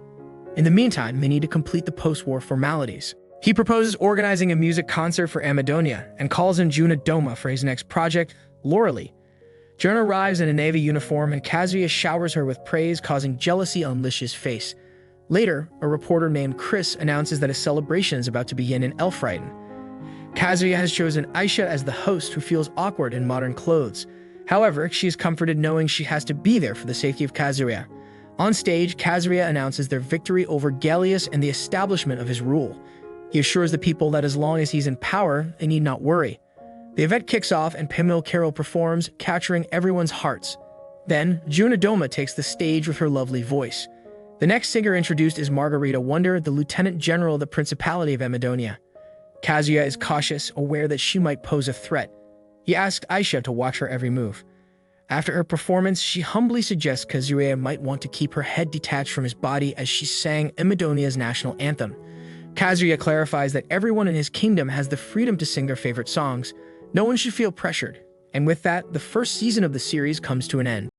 Speaker 1: In the meantime, they need to complete the post-war formalities. He proposes organizing a music concert for Amadonia and calls in Juna Doma for his next project, Loralee. Juna arrives in a navy uniform and Kazuya showers her with praise, causing jealousy on Lisha's face. Later, a reporter named Chris announces that a celebration is about to begin in Elfrieden. Kazuya has chosen Aisha as the host, who feels awkward in modern clothes. However, she is comforted knowing she has to be there for the safety of Kazuya. On stage, Kazuya announces their victory over Gallius and the establishment of his rule. He assures the people that as long as he's in power, they need not worry. The event kicks off and Pimil Carol performs, capturing everyone's hearts. Then, Juna Doma takes the stage with her lovely voice. The next singer introduced is Margarita Wonder, the Lieutenant General of the Principality of Amadonia. Kazuya is cautious, aware that she might pose a threat. He asks Aisha to watch her every move. After her performance, she humbly suggests Kazuya might want to keep her head detached from his body as she sang Amadonia's national anthem. Kazuya clarifies that everyone in his kingdom has the freedom to sing their favorite songs. No one should feel pressured. And with that, the first season of the series comes to an end.